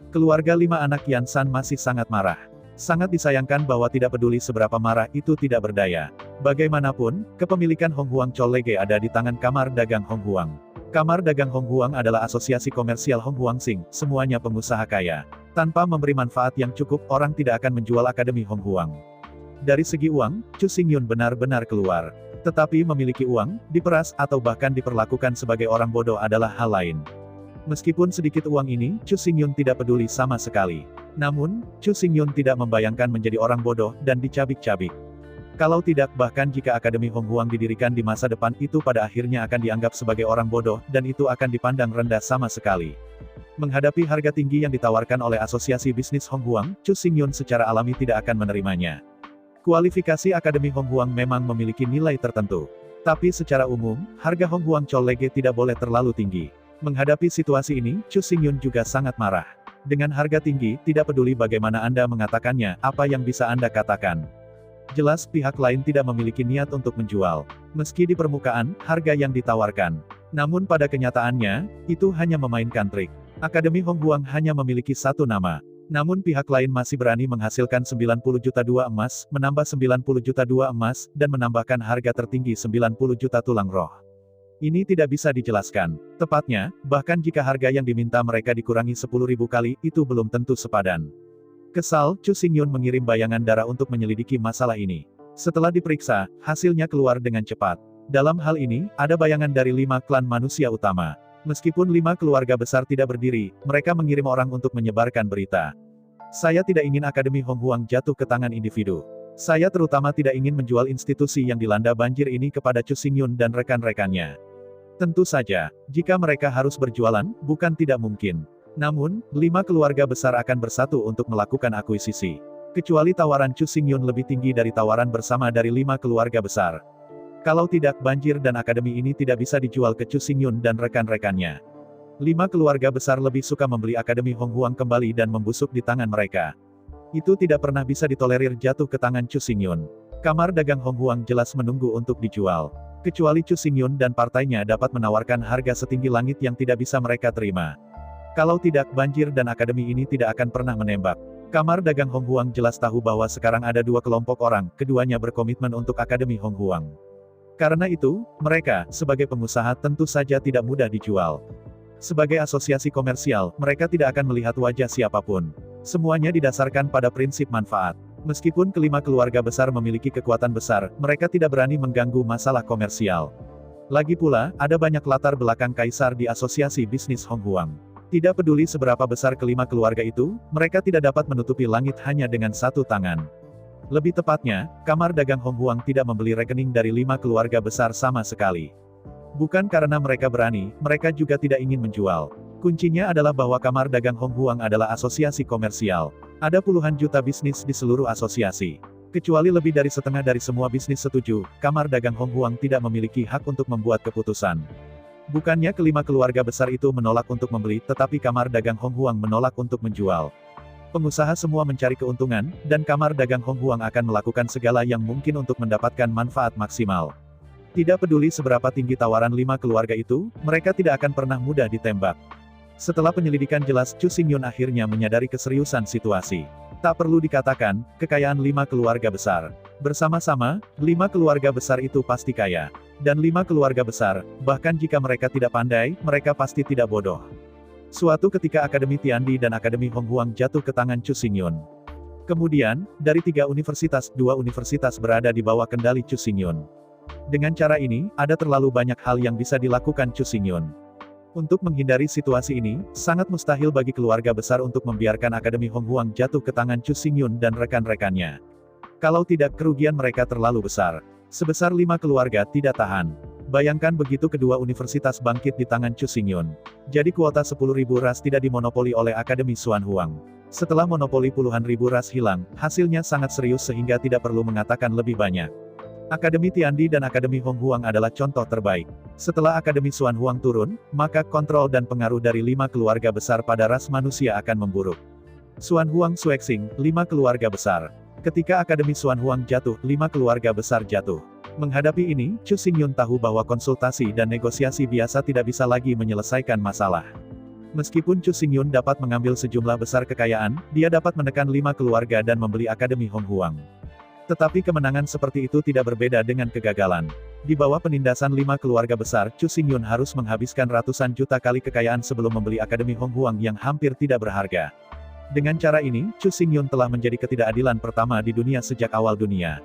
Keluarga 5 anak Yan San masih sangat marah. Sangat disayangkan bahwa tidak peduli seberapa marah itu tidak berdaya. Bagaimanapun, kepemilikan Hong Huang Chollege ada di tangan Kamar Dagang Hong Huang. Kamar Dagang Hong Huang adalah asosiasi komersial Hong Huangsing, semuanya pengusaha kaya. Tanpa memberi manfaat yang cukup, orang tidak akan menjual Akademi Hong Huang. Dari segi uang, Chu Xingyun benar-benar keluar. Tetapi memiliki uang, diperas, atau bahkan diperlakukan sebagai orang bodoh adalah hal lain. Meskipun sedikit uang ini, Chu Xingyun tidak peduli sama sekali. Namun, Chu Xingyun tidak membayangkan menjadi orang bodoh, dan dicabik-cabik. Kalau tidak, bahkan jika Akademi Hong Huang didirikan di masa depan, itu pada akhirnya akan dianggap sebagai orang bodoh, dan itu akan dipandang rendah sama sekali. Menghadapi harga tinggi yang ditawarkan oleh Asosiasi Bisnis Hong Huang, Chu Xingyun secara alami tidak akan menerimanya. Kualifikasi Akademi Hong Huang memang memiliki nilai tertentu. Tapi secara umum, harga Hong Huang Chollege tidak boleh terlalu tinggi. Menghadapi situasi ini, Chu Xingyun juga sangat marah. Dengan harga tinggi, tidak peduli bagaimana Anda mengatakannya, apa yang bisa Anda katakan. Jelas pihak lain tidak memiliki niat untuk menjual. Meski di permukaan, harga yang ditawarkan. Namun pada kenyataannya, itu hanya memainkan trik. Akademi Hong Huang hanya memiliki satu nama. Namun pihak lain masih berani menghasilkan 90 juta dua emas, menambah 90 juta dua emas, dan menambahkan harga tertinggi 90 juta tulang roh. Ini tidak bisa dijelaskan. Tepatnya, bahkan jika harga yang diminta mereka dikurangi 10.000 kali, itu belum tentu sepadan. Kesal, Chu Xingyun mengirim bayangan darah untuk menyelidiki masalah ini. Setelah diperiksa, hasilnya keluar dengan cepat. Dalam hal ini, ada bayangan dari 5 klan manusia utama. Meskipun 5 keluarga besar tidak berdiri, mereka mengirim orang untuk menyebarkan berita. Saya tidak ingin Akademi Hong Huang jatuh ke tangan individu. Saya terutama tidak ingin menjual institusi yang dilanda banjir ini kepada Chu Xingyun dan rekan-rekannya. Tentu saja, jika mereka harus berjualan, bukan tidak mungkin. Namun, 5 keluarga besar akan bersatu untuk melakukan akuisisi. Kecuali tawaran Chu Xingyun lebih tinggi dari tawaran bersama dari 5 keluarga besar. Kalau tidak, banjir dan akademi ini tidak bisa dijual ke Chu Xingyun dan rekan-rekannya. 5 keluarga besar lebih suka membeli Akademi Hong Huang kembali dan membusuk di tangan mereka. Itu tidak pernah bisa ditolerir jatuh ke tangan Chu Xingyun. Kamar dagang Hong Huang jelas menunggu untuk dijual. Kecuali Chu Xingyun dan partainya dapat menawarkan harga setinggi langit yang tidak bisa mereka terima. Kalau tidak, banjir dan akademi ini tidak akan pernah menembak. Kamar dagang Hong Huang jelas tahu bahwa sekarang ada 2 kelompok orang, keduanya berkomitmen untuk Akademi Hong Huang. Karena itu, mereka, sebagai pengusaha tentu saja tidak mudah dijual. Sebagai asosiasi komersial, mereka tidak akan melihat wajah siapapun. Semuanya didasarkan pada prinsip manfaat. Meskipun kelima keluarga besar memiliki kekuatan besar, mereka tidak berani mengganggu masalah komersial. Lagi pula, ada banyak latar belakang kaisar di Asosiasi Bisnis Hong Huang. Tidak peduli seberapa besar kelima keluarga itu, mereka tidak dapat menutupi langit hanya dengan satu tangan. Lebih tepatnya, Kamar Dagang Hong Huang tidak membeli rekening dari 5 keluarga besar sama sekali. Bukan karena mereka berani, mereka juga tidak ingin menjual. Kuncinya adalah bahwa Kamar Dagang Hong Huang adalah asosiasi komersial. Ada puluhan juta bisnis di seluruh asosiasi. Kecuali lebih dari setengah dari semua bisnis setuju, Kamar Dagang Hong Huang tidak memiliki hak untuk membuat keputusan. Bukannya kelima keluarga besar itu menolak untuk membeli, tetapi Kamar Dagang Hong Huang menolak untuk menjual. Pengusaha semua mencari keuntungan, dan Kamar Dagang Hong Huang akan melakukan segala yang mungkin untuk mendapatkan manfaat maksimal. Tidak peduli seberapa tinggi tawaran 5 keluarga itu, mereka tidak akan pernah mudah ditembak. Setelah penyelidikan jelas, Chu Xingyun akhirnya menyadari keseriusan situasi. Tak perlu dikatakan, kekayaan 5 keluarga besar. Bersama-sama, 5 keluarga besar itu pasti kaya. Dan 5 keluarga besar, bahkan jika mereka tidak pandai, mereka pasti tidak bodoh. Suatu ketika Akademi Tiandi dan Akademi Hong Huang jatuh ke tangan Chu Xingyun. Kemudian, dari 3 universitas, 2 universitas berada di bawah kendali Chu Xingyun. Dengan cara ini, ada terlalu banyak hal yang bisa dilakukan Chu Xingyun. Untuk menghindari situasi ini, sangat mustahil bagi keluarga besar untuk membiarkan Akademi Hong Huang jatuh ke tangan Chu Xingyun dan rekan-rekannya. Kalau tidak, kerugian mereka terlalu besar. Sebesar 5 keluarga tidak tahan. Bayangkan begitu kedua universitas bangkit di tangan Chu Xingyun. Jadi kuota 10.000 ras tidak dimonopoli oleh Akademi Xuan Huang. Setelah monopoli puluhan ribu ras hilang, hasilnya sangat serius sehingga tidak perlu mengatakan lebih banyak. Akademi Tiandi dan Akademi Hong Huang adalah contoh terbaik. Setelah Akademi Xuan Huang turun, maka kontrol dan pengaruh dari 5 keluarga besar pada ras manusia akan memburuk. Xuan Huang Xuexing, 5 keluarga besar. Ketika Akademi Xuan Huang jatuh, 5 keluarga besar jatuh. Menghadapi ini, Chu Xingyun tahu bahwa konsultasi dan negosiasi biasa tidak bisa lagi menyelesaikan masalah. Meskipun Chu Xingyun dapat mengambil sejumlah besar kekayaan, dia dapat menekan 5 keluarga dan membeli Akademi Hong Huang. Tetapi kemenangan seperti itu tidak berbeda dengan kegagalan. Di bawah penindasan 5 keluarga besar, Chu Xingyun harus menghabiskan ratusan juta kali kekayaan sebelum membeli Akademi Hong Huang yang hampir tidak berharga. Dengan cara ini, Chu Xingyun telah menjadi ketidakadilan pertama di dunia sejak awal dunia.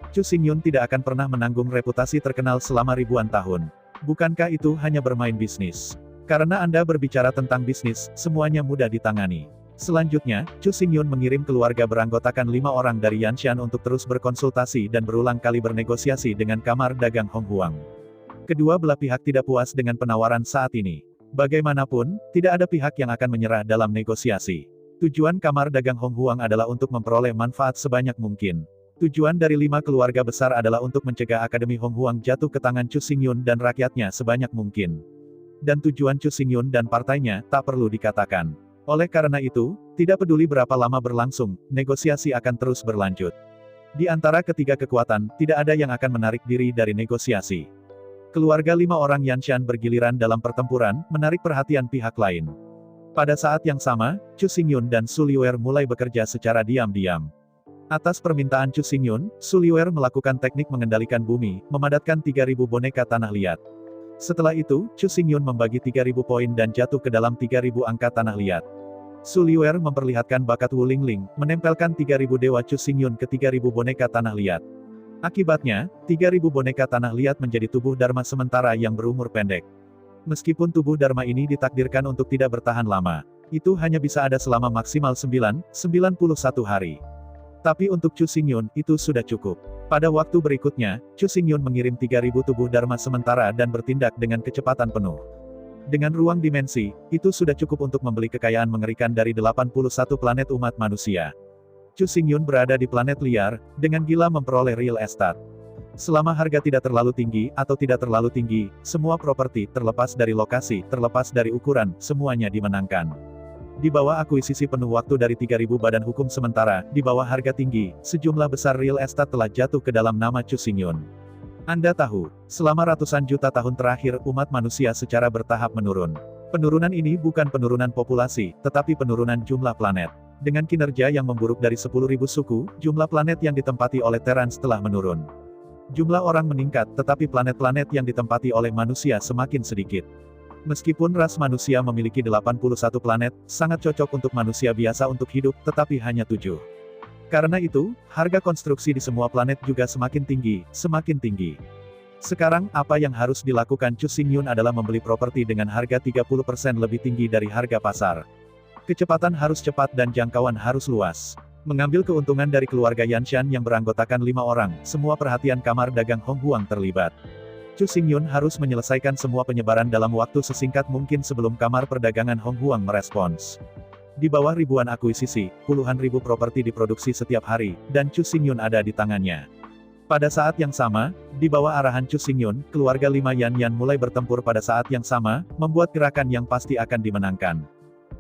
Chu Xingyun tidak akan pernah menanggung reputasi terkenal selama ribuan tahun. Bukankah itu hanya bermain bisnis? Karena Anda berbicara tentang bisnis, semuanya mudah ditangani. Selanjutnya, Chu Xingyun mengirim keluarga beranggotakan 5 orang dari Yanshan untuk terus berkonsultasi dan berulang kali bernegosiasi dengan Kamar Dagang Hong Huang. Kedua belah pihak tidak puas dengan penawaran saat ini. Bagaimanapun, tidak ada pihak yang akan menyerah dalam negosiasi. Tujuan Kamar Dagang Hong Huang adalah untuk memperoleh manfaat sebanyak mungkin. Tujuan dari 5 keluarga besar adalah untuk mencegah Akademi Hong Huang jatuh ke tangan Chu Xingyun dan rakyatnya sebanyak mungkin. Dan tujuan Chu Xingyun dan partainya tak perlu dikatakan. Oleh karena itu, tidak peduli berapa lama berlangsung, negosiasi akan terus berlanjut. Di antara ketiga kekuatan, tidak ada yang akan menarik diri dari negosiasi. Keluarga 5 orang Yanshan bergiliran dalam pertempuran, menarik perhatian pihak lain. Pada saat yang sama, Chu Xingyun dan Su Liuer mulai bekerja secara diam-diam. Atas permintaan Chu Xingyun, Su Liuer melakukan teknik mengendalikan bumi, memadatkan 3.000 boneka tanah liat. Setelah itu, Chu Xingyun membagi 3.000 poin dan jatuh ke dalam 3.000 angka tanah liat. Su Liuer memperlihatkan bakat Wu Lingling, menempelkan 3.000 dewa Chu Xingyun ke 3.000 boneka tanah liat. Akibatnya, 3.000 boneka tanah liat menjadi tubuh Dharma sementara yang berumur pendek. Meskipun tubuh Dharma ini ditakdirkan untuk tidak bertahan lama, itu hanya bisa ada selama maksimal 91 hari. Tapi untuk Chu Xingyun, itu sudah cukup. Pada waktu berikutnya, Chu Xingyun mengirim 3.000 tubuh Dharma sementara dan bertindak dengan kecepatan penuh. Dengan ruang dimensi, itu sudah cukup untuk membeli kekayaan mengerikan dari 81 planet umat manusia. Chu Xingyun berada di planet liar, dengan gila memperoleh real estate. Selama harga tidak terlalu tinggi, atau tidak terlalu tinggi, semua properti, terlepas dari lokasi, terlepas dari ukuran, semuanya dimenangkan. Di bawah akuisisi penuh waktu dari 3.000 badan hukum sementara, di bawah harga tinggi, sejumlah besar real estate telah jatuh ke dalam nama Chu Xingyun. Anda tahu, selama ratusan juta tahun terakhir, umat manusia secara bertahap menurun. Penurunan ini bukan penurunan populasi, tetapi penurunan jumlah planet. Dengan kinerja yang memburuk dari 10.000 suku, jumlah planet yang ditempati oleh Terrans telah menurun. Jumlah orang meningkat, tetapi planet-planet yang ditempati oleh manusia semakin sedikit. Meskipun ras manusia memiliki 81 planet, sangat cocok untuk manusia biasa untuk hidup, tetapi hanya 7. Karena itu, harga konstruksi di semua planet juga semakin tinggi, semakin tinggi. Sekarang, apa yang harus dilakukan Chu Xingyun adalah membeli properti dengan harga 30% lebih tinggi dari harga pasar. Kecepatan harus cepat dan jangkauan harus luas. Mengambil keuntungan dari keluarga Yanshan yang beranggotakan 5 orang, semua perhatian Kamar Dagang Hong Huang terlibat. Chu Xingyun harus menyelesaikan semua penyebaran dalam waktu sesingkat mungkin sebelum Kamar Perdagangan Hong Huang merespons. Di bawah ribuan akuisisi, puluhan ribu properti diproduksi setiap hari, dan Chu Xingyun ada di tangannya. Pada saat yang sama, di bawah arahan Chu Xingyun, keluarga 5 Yan mulai bertempur pada saat yang sama, membuat gerakan yang pasti akan dimenangkan.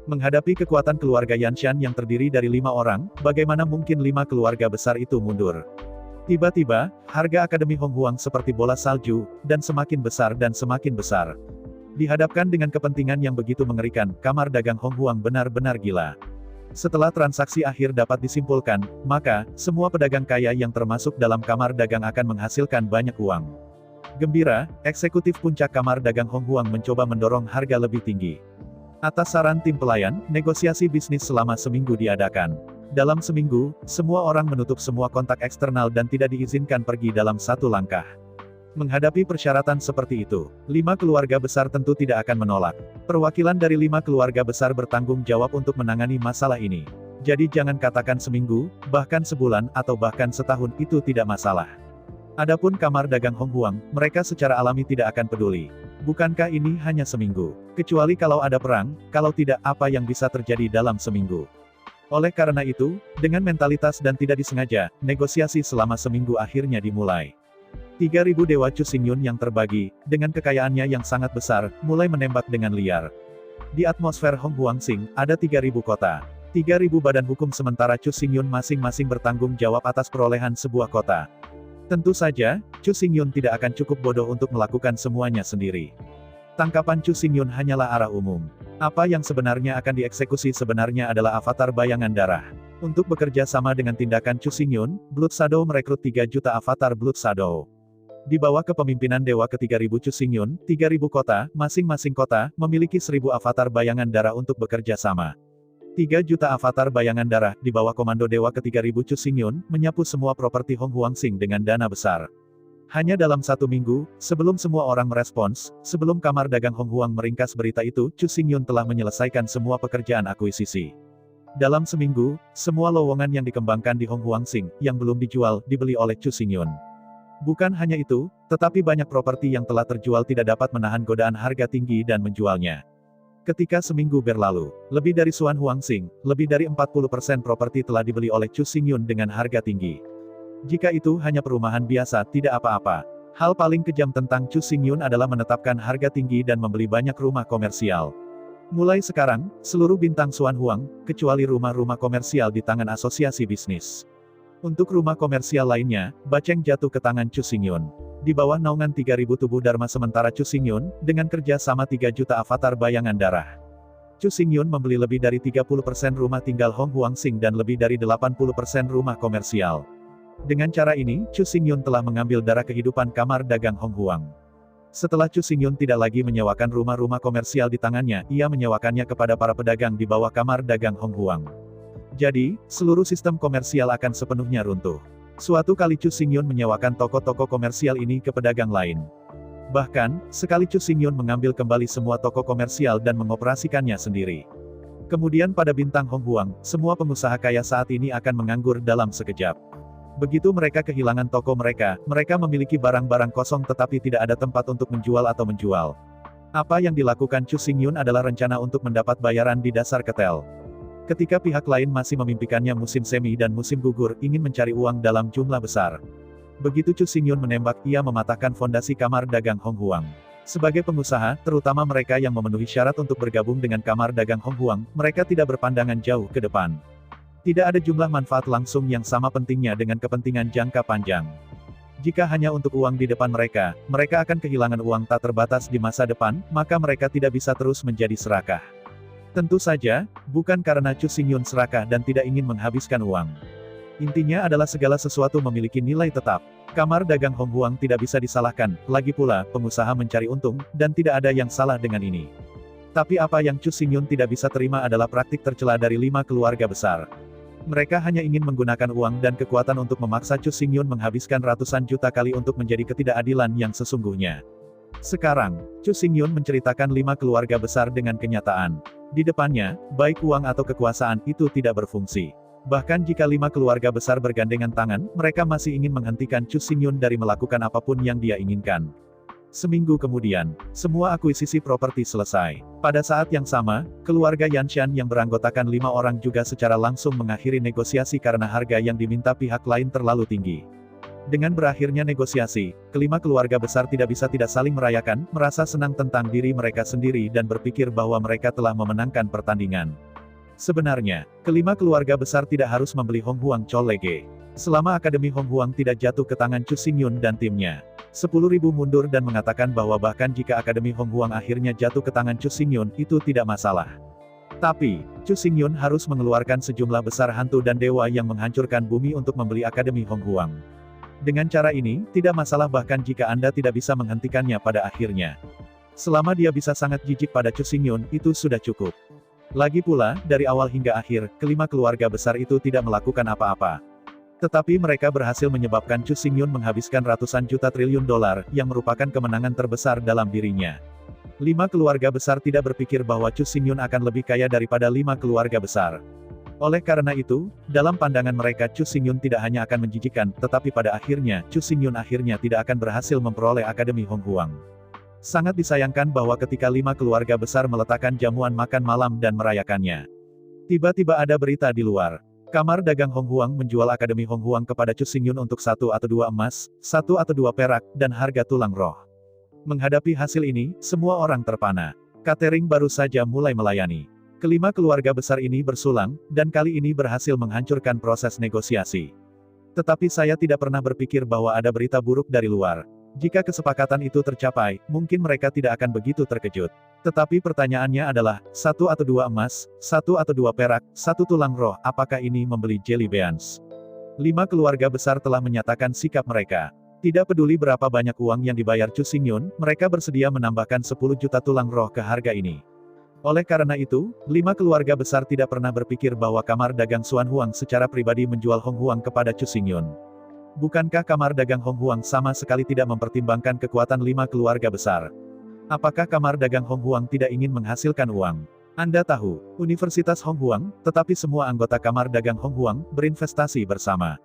Menghadapi kekuatan keluarga Yanshan yang terdiri dari 5 orang, bagaimana mungkin 5 keluarga besar itu mundur? Tiba-tiba, harga Akademi Hong Huang seperti bola salju, dan semakin besar dan semakin besar. Dihadapkan dengan kepentingan yang begitu mengerikan, Kamar Dagang Hong Huang benar-benar gila. Setelah transaksi akhir dapat disimpulkan, maka, semua pedagang kaya yang termasuk dalam Kamar Dagang akan menghasilkan banyak uang. Gembira, eksekutif puncak Kamar Dagang Hong Huang mencoba mendorong harga lebih tinggi. Atas saran tim pelayan, negosiasi bisnis selama seminggu diadakan. Dalam seminggu, semua orang menutup semua kontak eksternal dan tidak diizinkan pergi dalam satu langkah. Menghadapi persyaratan seperti itu, 5 keluarga besar tentu tidak akan menolak. Perwakilan dari 5 keluarga besar bertanggung jawab untuk menangani masalah ini. Jadi jangan katakan seminggu, bahkan sebulan, atau bahkan setahun, itu tidak masalah. Adapun Kamar Dagang Hong Huang, mereka secara alami tidak akan peduli. Bukankah ini hanya seminggu? Kecuali kalau ada perang, kalau tidak, apa yang bisa terjadi dalam seminggu? Oleh karena itu, dengan mentalitas dan tidak disengaja, negosiasi selama seminggu akhirnya dimulai. 3.000 dewa Chu Xingyun yang terbagi, dengan kekayaannya yang sangat besar, mulai menembak dengan liar. Di atmosfer Hong Huangsing, ada 3.000 kota. 3.000 badan hukum sementara Chu Xingyun masing-masing bertanggung jawab atas perolehan sebuah kota. Tentu saja, Chu Xingyun tidak akan cukup bodoh untuk melakukan semuanya sendiri. Tangkapan Chu Xingyun hanyalah arah umum. Apa yang sebenarnya akan dieksekusi sebenarnya adalah avatar bayangan darah. Untuk bekerja sama dengan tindakan Chu Xingyun, Blood Shadow merekrut 3 juta avatar Blood Shadow. Di bawah kepemimpinan Dewa ke-3000 Chu Xingyun, 3.000 kota, masing-masing kota, memiliki 1.000 avatar bayangan darah untuk bekerja sama. 3 juta avatar bayangan darah, di bawah komando Dewa ke-3000 Chu Xingyun, menyapu semua properti Hong Huangsing dengan dana besar. Hanya dalam 1 minggu, sebelum semua orang merespons, sebelum Kamar Dagang Hong Huang meringkas berita itu, Chu Xingyun telah menyelesaikan semua pekerjaan akuisisi. Dalam seminggu, semua lowongan yang dikembangkan di Hong Huangsing, yang belum dijual, dibeli oleh Chu Xingyun. Bukan hanya itu, tetapi banyak properti yang telah terjual tidak dapat menahan godaan harga tinggi dan menjualnya. Ketika seminggu berlalu, lebih dari Xuan Huangsing, lebih dari 40% properti telah dibeli oleh Chu Xingyun dengan harga tinggi. Jika itu hanya perumahan biasa, tidak apa-apa. Hal paling kejam tentang Chu Xingyun adalah menetapkan harga tinggi dan membeli banyak rumah komersial. Mulai sekarang, seluruh bintang Xuan Huang, kecuali rumah-rumah komersial di tangan asosiasi bisnis. Untuk rumah komersial lainnya, Bacheng jatuh ke tangan Chu Xingyun. Di bawah naungan 3.000 tubuh Dharma sementara Chu Xingyun, dengan kerja sama 3 juta avatar bayangan darah. Chu Xingyun membeli lebih dari 30% rumah tinggal Hong Huangsing dan lebih dari 80% rumah komersial. Dengan cara ini, Chu Xingyun telah mengambil darah kehidupan kamar dagang Hong Huang. Setelah Chu Xingyun tidak lagi menyewakan rumah-rumah komersial di tangannya, ia menyewakannya kepada para pedagang di bawah kamar dagang Hong Huang. Jadi, seluruh sistem komersial akan sepenuhnya runtuh. Suatu kali Chu Xingyun menyewakan toko-toko komersial ini ke pedagang lain. Bahkan, sekali Chu Xingyun mengambil kembali semua toko komersial dan mengoperasikannya sendiri. Kemudian pada bintang Hong Huang, semua pengusaha kaya saat ini akan menganggur dalam sekejap. Begitu mereka kehilangan toko mereka memiliki barang-barang kosong tetapi tidak ada tempat untuk menjual atau menjual. Apa yang dilakukan Chu Xingyun adalah rencana untuk mendapat bayaran di dasar ketel. Ketika pihak lain masih memimpikannya musim semi dan musim gugur, ingin mencari uang dalam jumlah besar. Begitu Chu Xingyun menembak, ia mematahkan fondasi kamar dagang Hong Huang. Sebagai pengusaha, terutama mereka yang memenuhi syarat untuk bergabung dengan kamar dagang Hong Huang, mereka tidak berpandangan jauh ke depan. Tidak ada jumlah manfaat langsung yang sama pentingnya dengan kepentingan jangka panjang. Jika hanya untuk uang di depan mereka akan kehilangan uang tak terbatas di masa depan, maka mereka tidak bisa terus menjadi serakah. Tentu saja, bukan karena Chu Xingyun serakah dan tidak ingin menghabiskan uang. Intinya adalah segala sesuatu memiliki nilai tetap. Kamar dagang Hong Huang tidak bisa disalahkan, lagi pula, pengusaha mencari untung, dan tidak ada yang salah dengan ini. Tapi apa yang Chu Xingyun tidak bisa terima adalah praktik tercela dari 5 keluarga besar. Mereka hanya ingin menggunakan uang dan kekuatan untuk memaksa Chu Xingyun menghabiskan ratusan juta kali untuk menjadi ketidakadilan yang sesungguhnya. Sekarang, Chu Xingyun menceritakan 5 keluarga besar dengan kenyataan. Di depannya, baik uang atau kekuasaan itu tidak berfungsi. Bahkan jika 5 keluarga besar bergandengan tangan, mereka masih ingin menghentikan Chu Xingyun dari melakukan apapun yang dia inginkan. Seminggu kemudian, semua akuisisi properti selesai. Pada saat yang sama, keluarga Yanshan yang beranggotakan 5 orang juga secara langsung mengakhiri negosiasi karena harga yang diminta pihak lain terlalu tinggi. Dengan berakhirnya negosiasi, kelima keluarga besar tidak bisa tidak saling merayakan, merasa senang tentang diri mereka sendiri dan berpikir bahwa mereka telah memenangkan pertandingan. Sebenarnya, kelima keluarga besar tidak harus membeli Hong Huang Colege. Selama Akademi Hong Huang tidak jatuh ke tangan Chu Xingyun dan timnya. 10.000 mundur dan mengatakan bahwa bahkan jika Akademi Hong Huang akhirnya jatuh ke tangan Chu Xingyun, itu tidak masalah. Tapi, Chu Xingyun harus mengeluarkan sejumlah besar hantu dan dewa yang menghancurkan bumi untuk membeli Akademi Hong Huang. Dengan cara ini, tidak masalah bahkan jika Anda tidak bisa menghentikannya pada akhirnya. Selama dia bisa sangat jijik pada Chu Xingyun, itu sudah cukup. Lagi pula, dari awal hingga akhir, kelima keluarga besar itu tidak melakukan apa-apa. Tetapi mereka berhasil menyebabkan Chu Xingyun menghabiskan ratusan juta triliun dolar, yang merupakan kemenangan terbesar dalam dirinya. 5 keluarga besar tidak berpikir bahwa Chu Xingyun akan lebih kaya daripada 5 keluarga besar. Oleh karena itu, dalam pandangan mereka Chu Xingyun tidak hanya akan menjijikkan, tetapi pada akhirnya, Chu Xingyun akhirnya tidak akan berhasil memperoleh Akademi Hong Huang. Sangat disayangkan bahwa ketika 5 keluarga besar meletakkan jamuan makan malam dan merayakannya. Tiba-tiba ada berita di luar. Kamar dagang Hong Huang menjual Akademi Hong Huang kepada Chu Xingyun untuk 1 atau 2 emas, 1 atau 2 perak, dan harga tulang roh. Menghadapi hasil ini, semua orang terpana. Catering baru saja mulai melayani. Kelima keluarga besar ini bersulang, dan kali ini berhasil menghancurkan proses negosiasi. Tetapi saya tidak pernah berpikir bahwa ada berita buruk dari luar. Jika kesepakatan itu tercapai, mungkin mereka tidak akan begitu terkejut. Tetapi pertanyaannya adalah, 1 atau 2 emas, 1 atau 2 perak, 1 tulang roh, apakah ini membeli Jelly Beans? 5 keluarga besar telah menyatakan sikap mereka. Tidak peduli berapa banyak uang yang dibayar Chu Xingyun, mereka bersedia menambahkan 10 juta tulang roh ke harga ini. Oleh karena itu, 5 keluarga besar tidak pernah berpikir bahwa kamar dagang Xuan Huang secara pribadi menjual Hong Huang kepada Chu Xingyun. Bukankah kamar dagang Hong Huang sama sekali tidak mempertimbangkan kekuatan 5 keluarga besar? Apakah kamar dagang Hong Huang tidak ingin menghasilkan uang? Anda tahu, Universitas Hong Huang, tetapi semua anggota kamar dagang Hong Huang, berinvestasi bersama.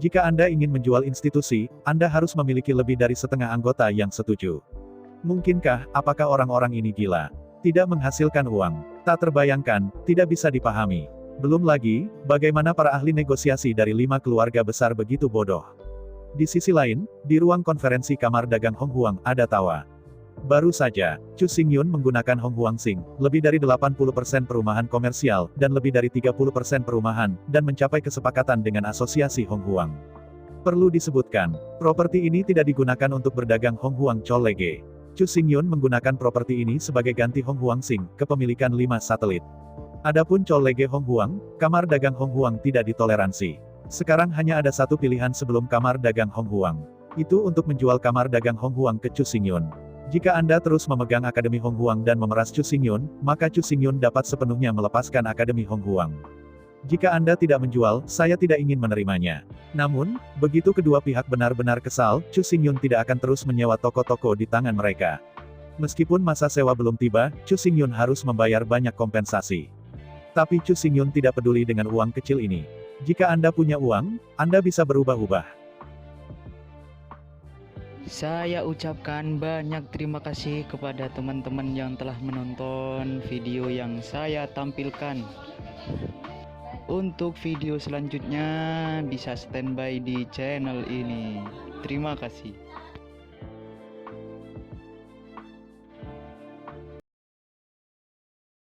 Jika Anda ingin menjual institusi, Anda harus memiliki lebih dari setengah anggota yang setuju. Mungkinkah, apakah orang-orang ini gila? Tidak menghasilkan uang. Tak terbayangkan, tidak bisa dipahami. Belum lagi, bagaimana para ahli negosiasi dari 5 keluarga besar begitu bodoh. Di sisi lain, di ruang konferensi kamar dagang Hong Huang, ada tawa. Baru saja, Chu Xingyun menggunakan Hong Huang Sing, lebih dari 80% perumahan komersial, dan lebih dari 30% perumahan, dan mencapai kesepakatan dengan asosiasi Hong Huang. Perlu disebutkan, properti ini tidak digunakan untuk berdagang Hong Huang Cholege. Chu Xingyun menggunakan properti ini sebagai ganti Hong Huang Sing, kepemilikan 5 satelit. Adapun Cholege Hong Huang, kamar dagang Hong Huang tidak ditoleransi. Sekarang hanya ada satu pilihan sebelum kamar dagang Hong Huang. Itu untuk menjual kamar dagang Hong Huang ke Chu Xingyun. Jika Anda terus memegang Akademi Hong Huang dan memeras Chu Xingyun, maka Chu Xingyun dapat sepenuhnya melepaskan Akademi Hong Huang. Jika Anda tidak menjual, saya tidak ingin menerimanya. Namun, begitu kedua pihak benar-benar kesal, Chu Xingyun tidak akan terus menyewa toko-toko di tangan mereka. Meskipun masa sewa belum tiba, Chu Xingyun harus membayar banyak kompensasi. Tapi Chu Xingyun tidak peduli dengan uang kecil ini. Jika Anda punya uang, Anda bisa berubah-ubah. Saya ucapkan banyak terima kasih kepada teman-teman yang telah menonton video yang saya tampilkan. Untuk video selanjutnya bisa standby di channel ini. Terima kasih.